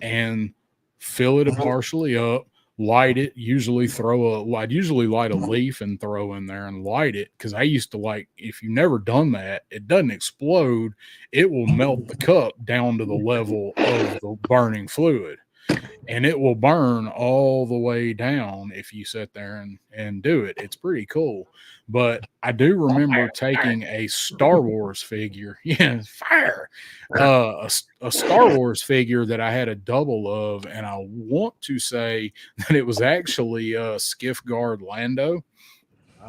and fill it partially up, light it, I'd usually light a leaf and throw in there and light it. Cause I used to if you've never done that, it doesn't explode. It will melt the cup down to the level of the burning fluid. And it will burn all the way down if you sit there and do it. It's pretty cool. But I do remember taking a Star Wars figure. Yeah, fire. A Star Wars figure that I had a double of, and I want to say that it was actually Skiff Guard Lando.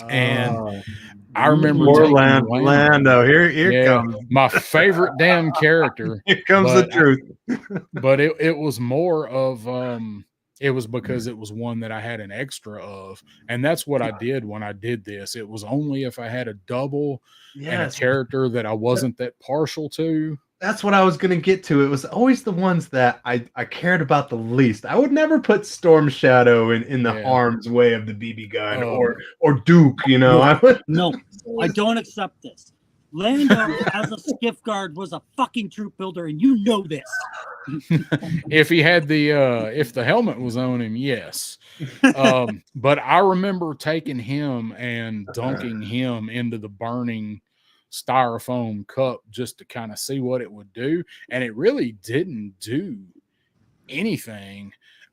And I remember Lando. Here comes my favorite damn character. Here comes the truth. But it was more of it was because it was one that I had an extra of, and that's what I did when I did this. It was only if I had a double and a character that I wasn't that partial to. That's what I was going to get to. It was always the ones that I cared about the least. I would never put Storm Shadow in the harm's way of the BB gun or Duke, No, I don't accept this. Lando as a skiff guard was a fucking troop builder, and you know this. If he had if the helmet was on him, yes. But I remember taking him and dunking him into the burning styrofoam cup just to kind of see what it would do, and it really didn't do anything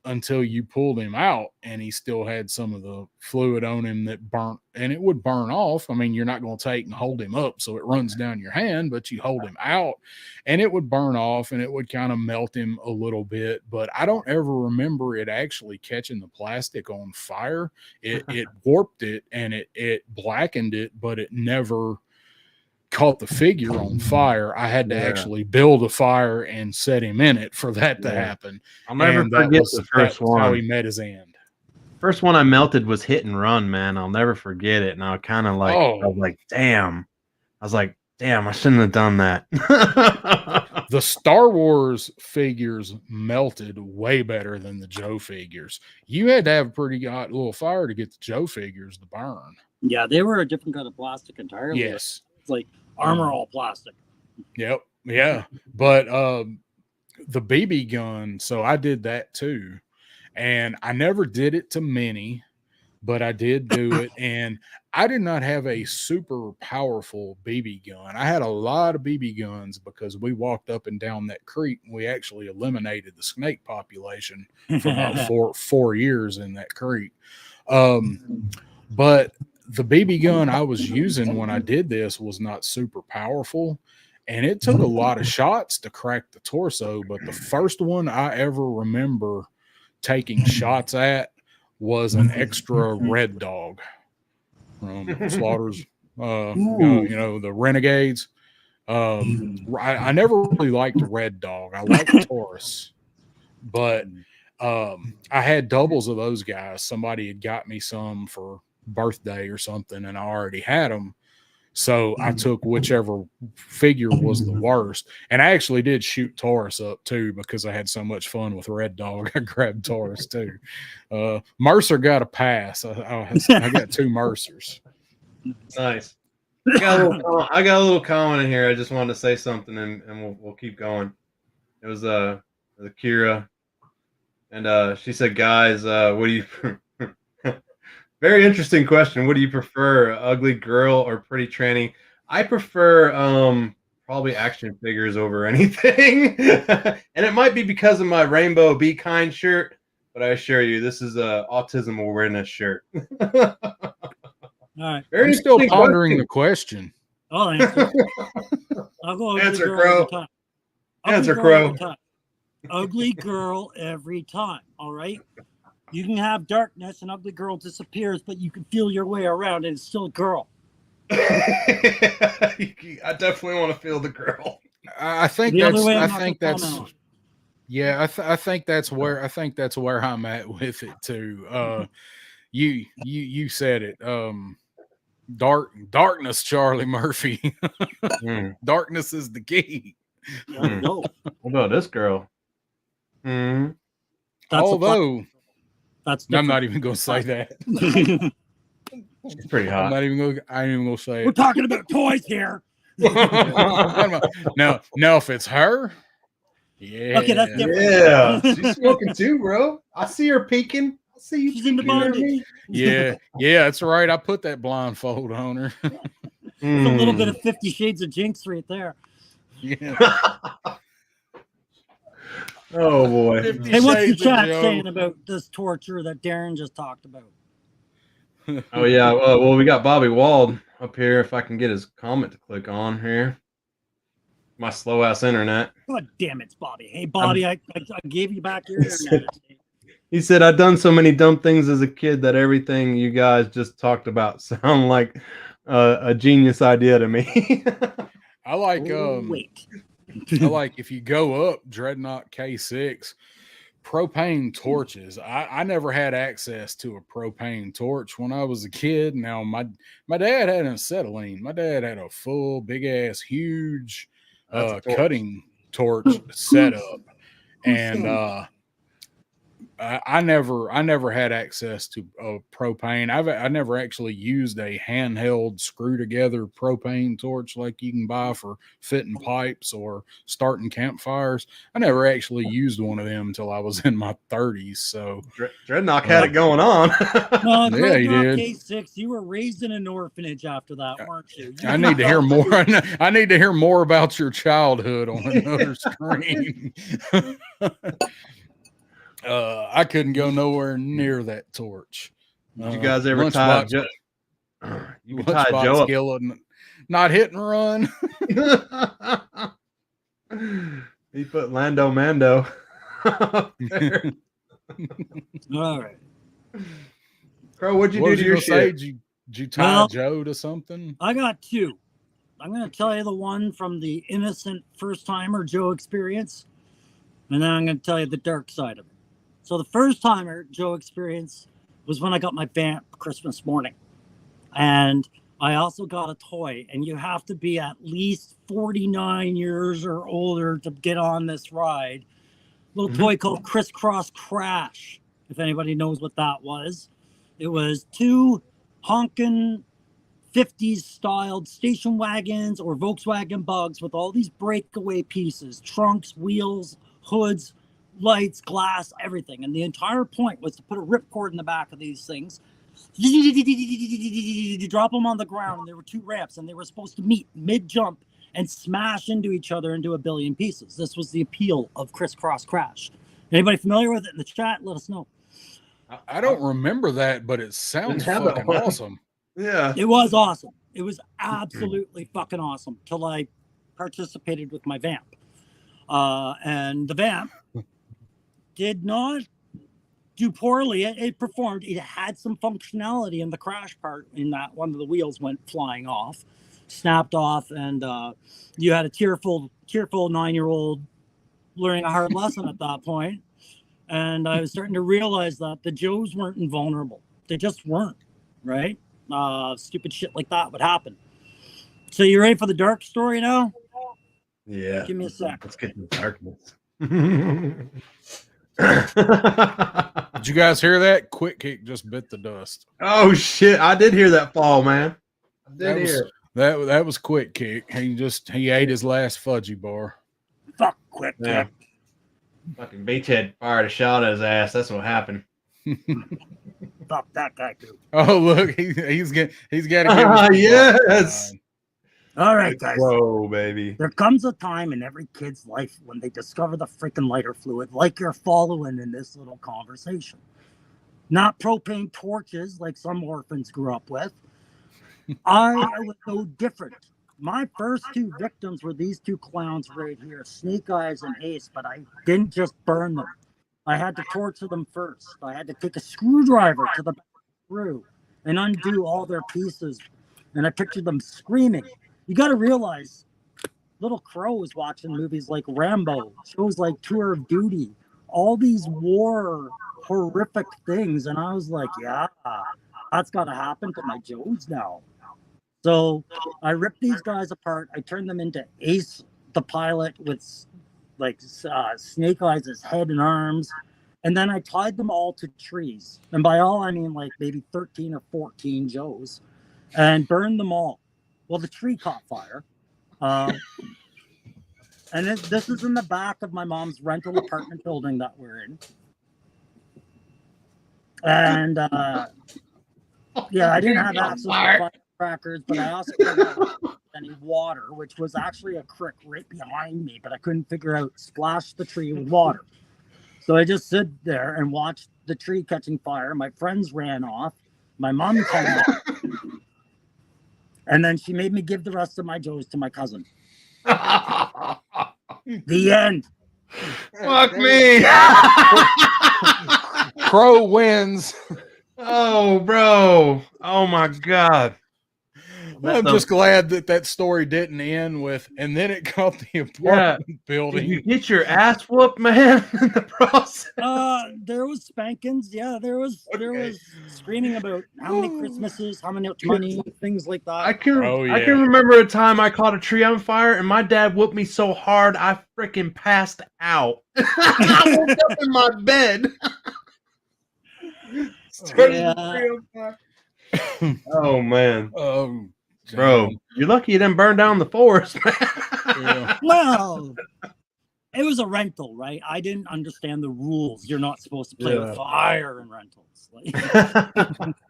until you pulled him out and he still had some of the fluid on him that burnt, and it would burn off. I mean, you're not going to take and hold him up so it runs down your hand, but you hold him out and it would burn off and it would kind of melt him a little bit. But I don't ever remember it actually catching the plastic on fire. It warped it and it blackened it, but it never caught the figure on fire. I had to actually build a fire and set him in it for that to happen. I'll never forget the first one. How he met his end. First one I melted was Hit and Run, man. I'll never forget it. And I kind of I was like, damn. I shouldn't have done that. The Star Wars figures melted way better than the Joe figures. You had to have a pretty hot little fire to get the Joe figures to burn. Yeah, they were a different kind of plastic entirely. Yes. It's like armor all plastic. Yep. Yeah. But the BB gun, so I did that too. And I never did it to many, but I did do it. And I did not have a super powerful BB gun. I had a lot of BB guns because we walked up and down that creek and we actually eliminated the snake population for about 4 years in that creek. But the BB gun I was using when I did this was not super powerful, and it took a lot of shots to crack the torso. But the first one I ever remember taking shots at was an extra Red Dog from Slaughter's, the Renegades. I never really liked Red Dog. I liked Taurus, but I had doubles of those guys. Somebody had got me some for birthday or something, and I already had them. So I took whichever figure was the worst. And I actually did shoot Taurus up too because I had so much fun with Red Dog. I grabbed Taurus too. Mercer got a pass. I got 2 Mercers. Nice. I got a little comment in here. I just wanted to say something, and we'll keep going. It was Kira, and she said, "Guys, what do you?" Very interesting question. What do you prefer, ugly girl or pretty tranny? I prefer probably action figures over anything. And it might be because of my rainbow Be Kind shirt, but I assure you, this is autism awareness shirt. All right. Very I'm still interesting pondering question. the question. I'll answer. I'll go ugly Answer, girl Crow. every time. Ugly Answer, girl Crow. every time. Ugly girl every time. All right. You can have darkness and ugly girl disappears, but you can feel your way around and it's still a girl. I definitely want to feel the girl. I think The other that's. way, I I'm not think gonna that's. comment on. Yeah, I think that's where I'm at with it too. You said it. Darkness, Charlie Murphy. Darkness is the key. Yeah, no. What about this girl? Hmm. That's Although that's I'm not even going to say that. different. She's pretty I'm hot. not even going. I ain't even going to say We're it. talking about toys here. Now, if it's her, yeah. Okay, that's different. Yeah, she's smoking too, bro. I see her peeking. I see you. She's in the peeking at bondage. me. Yeah, that's right. I put that blindfold on her. There's a little bit Mm. of 50 Shades of Jinx right there. Yeah. Oh boy. 50 Hey, what's the Shades of chat Joe. saying about this torture that Darren just talked about? Oh yeah. Well, we got Bobby Wald up here. If I can get his comment to click on here. My slow ass internet. God damn it, Bobby. Hey, Bobby, I gave you back your internet. He said, "I've done so many dumb things as a kid that everything you guys just talked about sound like a genius idea to me." I like Wait. I like if you go up Dreadnought K6 propane torches. I never had access to a propane torch when I was a kid. Now my dad had an acetylene. My dad had a full big ass huge That's a torch. cutting torch setup, and I never had access to propane. I never actually used a handheld screw together propane torch like you can buy for fitting pipes or starting campfires. I never actually used one of them until I was in my 30s. So Dreadnought had it going on. No, Yeah, he Dreadnought did. K6, you were raised in an orphanage after that, weren't you? I need to hear more. I need to hear more about your childhood on another screen. I couldn't go nowhere near that torch. Did you guys ever tie Lunchbox- Joe? You can tie Lunchbox Joe up. Skillet, not hit and run. He put Lando Mando up there. All right. Crow, what'd you What do was to you your gonna say? shit? Did you tie Well- Joe to something? I got two. I'm going to tell you the one from the innocent first timer Joe experience, and then I'm going to tell you the dark side of it. So the first timer Joe experience was when I got my Vamp Christmas morning. And I also got a toy, and you have to be at least 49 years or older to get on this ride. Little toy called Crisscross Crash, if anybody knows what that was. It was two honking 50s styled station wagons or Volkswagen Bugs with all these breakaway pieces, trunks, wheels, hoods, lights, glass, everything. And the entire point was to put a ripcord in the back of these things. You drop them on the ground, and there were two ramps, and they were supposed to meet mid-jump and smash into each other into a billion pieces. This was the appeal of Crisscross Crash. Anybody familiar with it in the chat? Let us know. I don't remember that, but it sounds Didn't have that fucking one. awesome. Yeah. It was awesome. It was absolutely fucking awesome till I participated with my Vamp. And the Vamp did not do poorly. It performed. It had some functionality in the crash part in that one of the wheels went flying off, snapped off, and you had a tearful 9-year-old learning a hard lesson at that point. And I was starting to realize that the Joes weren't invulnerable. They just weren't, right? Stupid shit like that would happen. So you ready for the dark story now? Yeah. Give me a sec. Let's get in the darkness. Did you guys hear that? Quick Kick just bit the dust. Oh shit! I did hear that fall, man. I did That was- hear. That was Quick Kick. He ate his last fudgy bar. Fuck, quick. Yeah. Fucking Beachhead fired a shot at his ass. That's what happened. Fuck that guy too. Oh look, he's got to give Ah, us the yes. All right, guys. Whoa, baby. There comes a time in every kid's life when they discover the freaking lighter fluid, like you're following in this little conversation. Not propane torches like some orphans grew up with. I was no different. My first two victims were these two clowns right here, Snake Eyes and Ace, but I didn't just burn them. I had to torture them first. I had to take a screwdriver to the back through and undo all their pieces. And I pictured them screaming. You got to realize, little Crow was watching movies like Rambo, shows like Tour of Duty, all these war horrific things. And I was like, yeah, that's got to happen to my Joes now. So I ripped these guys apart. I turned them into Ace, the pilot, with like Snake Eyes' head and arms. And then I tied them all to trees. And by all, I mean like maybe 13 or 14 Joes, and burned them all. Well, the tree caught fire. And this is in the back of my mom's rental apartment building that we're in. And yeah, I didn't have access to firecrackers, but I also didn't have any water, which was actually a creek right behind me, but I couldn't figure out splash the tree with water. So I just stood there and watched the tree catching fire. My friends ran off. My mom came back. And then she made me give the rest of my Joes to my cousin. The end. Fuck me. Crow wins. Oh, bro. Oh my God. I'm just glad that story didn't end with, and then it caught the apartment Did building. you get your ass whooped, man, in the process? There was spankings. Yeah, there was screaming about how many Christmases, how much money, things like that. I can Oh, I can remember a time I caught a tree on fire and my dad whooped me so hard I freaking passed out. I woke up in my bed. Started the tree on fire. Oh man. Bro, you're lucky you didn't burn down the forest, man. Yeah. Well, it was a rental, right? I didn't understand the rules. You're not supposed to play with fire in rentals. Like,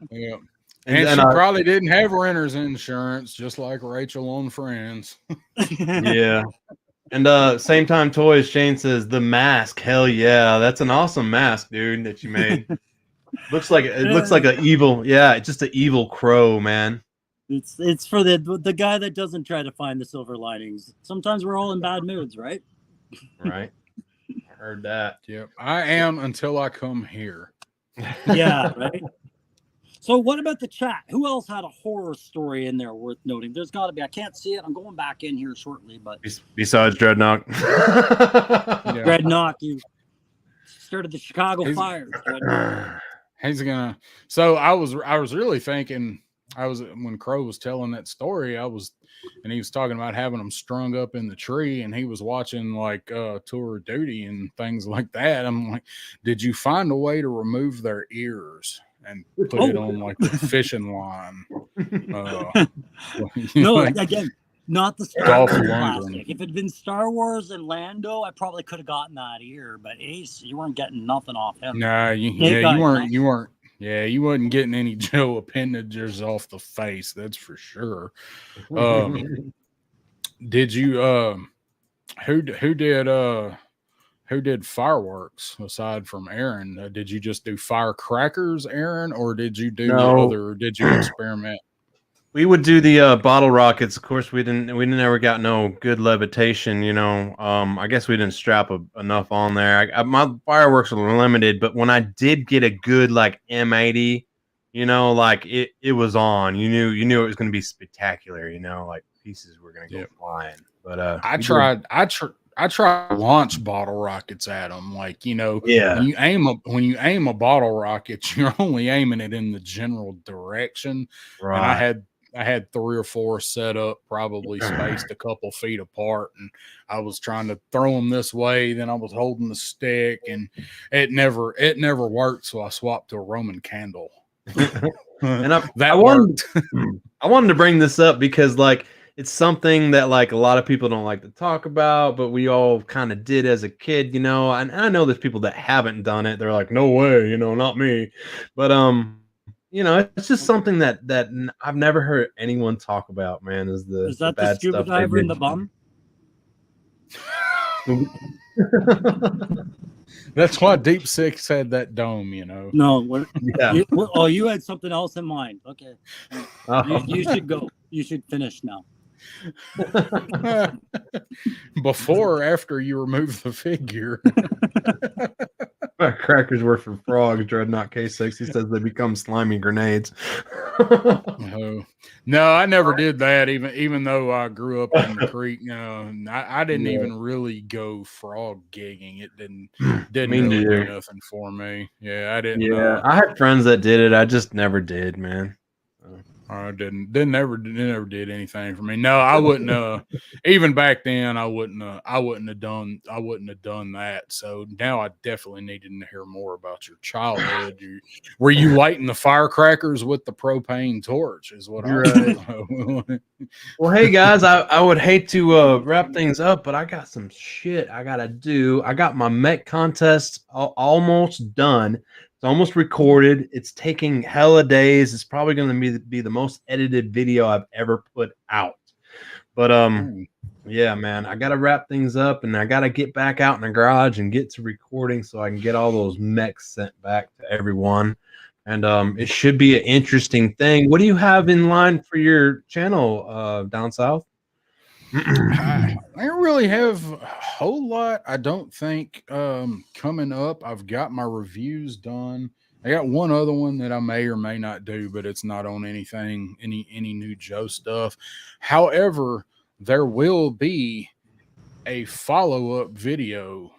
Yeah. And she probably didn't have renter's insurance, just like Rachel on Friends. yeah. And same time toys, Shane says the mask. Hell yeah, that's an awesome mask, dude, that you made. looks like an evil, just an evil crow, man. It's for the guy that doesn't try to find the silver linings. Sometimes we're all in bad moods, right? Right. I heard that. Yep. I am until I come here. Yeah, right. So what about the chat? Who else had a horror story in there worth noting? There's got to be. I can't see it. I'm going back in here shortly, but besides Dreadnought. Dreadnought, you started the Chicago fires. He's gonna. So I was really thinking. When Crow was telling that story, and he was talking about having them strung up in the tree, and he was watching like Tour of Duty and things like that. I'm like, did you find a way to remove their ears and put it on like the fishing line? No, again, not the Star Dolph Wars Lundgren. plastic. If it had been Star Wars and Lando, I probably could have gotten that ear. But Ace, you weren't getting nothing off him. Nah, you weren't. Yeah, you wasn't getting any Joe appendages off the face, that's for sure. Did you who did fireworks aside from Aaron? Did you just do firecrackers, Aaron, or did you do did you experiment? We would do the bottle rockets. Of course, we never got no good levitation, you know. I guess we didn't strap enough on there. My fireworks were limited, but when I did get a good like M80, you know, like it was on. You knew it was going to be spectacular, you know, like pieces were going to go flying. But I tried launch bottle rockets at them, like, you know, yeah. When you aim a bottle rocket, you're only aiming it in the general direction. Right. And I had 3 or 4 set up, probably spaced a couple feet apart, and I was trying to throw them this way. Then I was holding the stick, and it never worked. So I swapped to a Roman candle. And I wanted to bring this up because like it's something that like a lot of people don't like to talk about, but we all kind of did as a kid, you know. And I know there's people that haven't done it. They're like, no way, you know, not me. But it's just something that I've never heard anyone talk about, man, is the Is that the bad scuba stuff they diver in did. the bum? That's why Deep Six had that dome, No. What? Yeah. You had something else in mind. Okay. You should go. You should finish now. Before or after you remove the figure. Crackers were for frogs. Dreadnought K60 says they become slimy grenades. Oh. No, I never did that. Even though I grew up in the creek, I didn't even really go frog gigging. It didn't Me really do neither. nothing for me. Yeah, I didn't. Yeah, I had friends that did it. I just never did, man. I never did anything for me. No, I wouldn't. Even back then, I wouldn't have done that. So now I definitely needed to hear more about your childhood. Were you lighting the firecrackers with the propane torch? Is what I want to know. Well, hey guys, I would hate to wrap things up, but I got some shit I gotta do. I got my mech contest almost done. It's almost recorded. It's taking hella days. It's probably going to be the most edited video I've ever put out. But yeah, man, I got to wrap things up, and I got to get back out in the garage and get to recording so I can get all those mechs sent back to everyone. And it should be an interesting thing. What do you have in line for your channel down south? I don't really have a whole lot. I don't think coming up. I've got my reviews done. I got one other one that I may or may not do, but it's not on anything, any new Joe stuff. However, there will be a follow-up video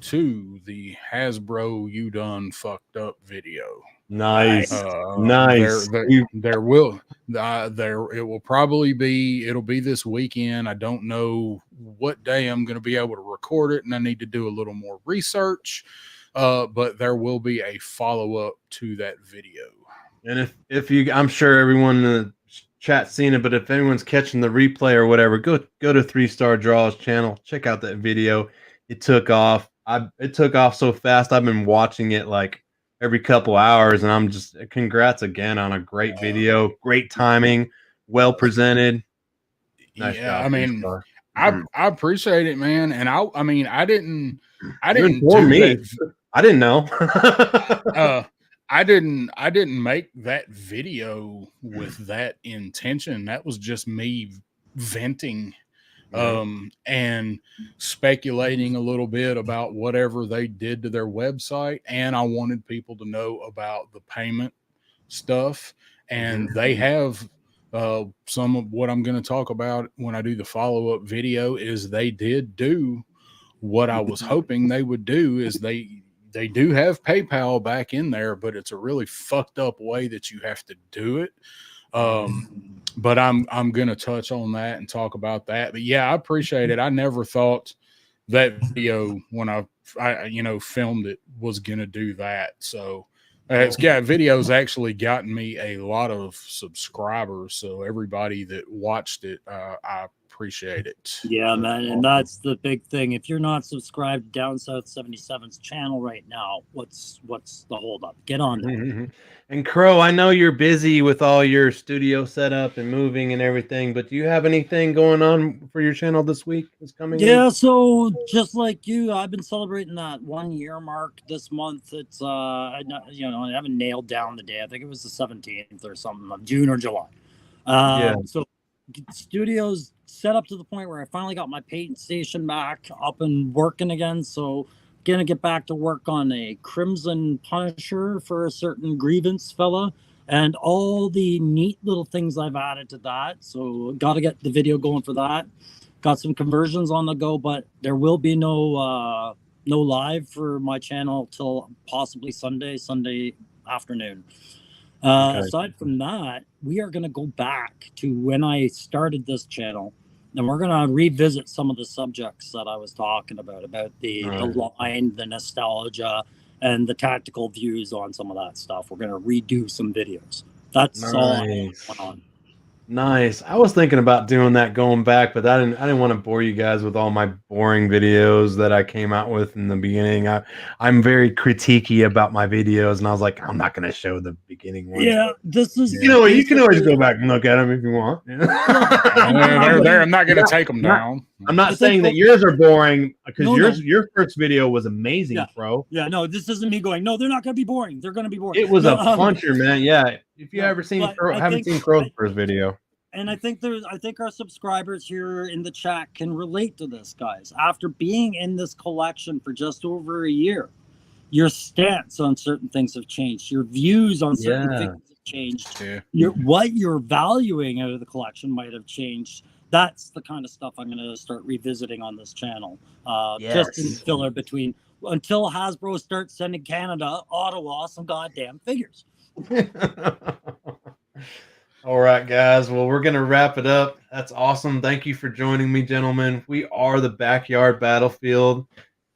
to the Hasbro You Done Fucked Up video. Nice. Nice. There will it will probably be, it'll be this weekend. I don't know what day I'm going to be able to record it, and I need to do a little more research. But there will be a follow-up to that video. And if you, I'm sure everyone in the chat's seen it, but if anyone's catching the replay or whatever, go to 3 Star Draws channel, check out that video. It took off. It took off so fast. I've been watching it like every couple hours, and I'm just, congrats again on a great video, great timing, well presented. Nice job, I mean, I appreciate it, man. And I mean, I didn't inform me. I didn't know. I didn't make that video with that intention. That was just me venting and speculating a little bit about whatever they did to their website. And I wanted people to know about the payment stuff. And they have some of what I'm going to talk about when I do the follow-up video is they did do what I was hoping they would do. Is they do have PayPal back in there, but it's a really fucked up way that you have to do it. But I'm going to touch on that and talk about that. But yeah, I appreciate it. I never thought that video when I filmed it was going to do that. So videos actually gotten me a lot of subscribers. So everybody that watched it, I appreciate it. Yeah, man, and that's the big thing. If you're not subscribed to Down South 77's channel right now, what's the holdup? Get on there. And Crow, I know you're busy with all your studio setup and moving and everything, but do you have anything going on for your channel this week? Yeah, so just like you, I've been celebrating that 1 year mark this month. It's I haven't nailed down the day. I think it was the 17th or something of June or July. So studio's set up to the point where I finally got my paint station back up and working again. So gonna get back to work on a Crimson Punisher for a certain grievance fella and all the neat little things I've added to that. So got to get the video going for that. Got some conversions on the go, but there will be no live for my channel till possibly Sunday afternoon. Aside from that, we are going to go back to when I started this channel, and we're going to revisit some of the subjects that I was talking about the line, the nostalgia, and the tactical views on some of that stuff. We're going to redo some videos. That's all I want on. Nice. I was thinking about doing that going back, but I didn't want to bore you guys with all my boring videos that I came out with in the beginning. I'm very critiquey about my videos, and I was like, I'm not going to show the beginning ones. Yeah, this is You can always go back and look at them if you want. They're there. I'm not going to take them down. I'm not I think saying that yours are boring because No, your first video was amazing, Yeah. bro. Yeah, no, this isn't me going, no, they're not going to be boring. They're going to be boring. It was No, a puncher, man. Yeah. If you no, ever seen but I haven't think- seen Crow's first video. And I think our subscribers here in the chat can relate to this, guys. After being in this collection for just over a year, your stance on certain things have changed. Your views on certain Yeah. things have changed. Yeah. What you're valuing out of the collection might have changed. That's the kind of stuff I'm going to start revisiting on this channel. Just in Yes. filler between until Hasbro starts sending Canada, Ottawa, some goddamn figures. All right, guys. Well, we're going to wrap it up. That's awesome. Thank you for joining me, gentlemen. We are the Backyard Battlefield,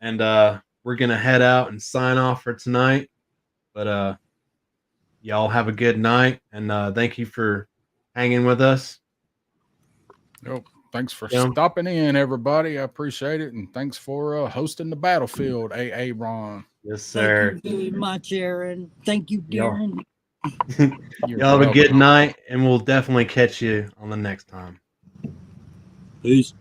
and we're going to head out and sign off for tonight. But y'all have a good night, and thank you for hanging with us. Yep. Thanks for Yeah. stopping in, everybody. I appreciate it. And thanks for hosting the battlefield, AA Ron. Yes, sir. Thank you very much, Aaron. Thank you, Y'all- Darren. You're Y'all have a good welcome. night, and we'll definitely catch you on the next time. Peace.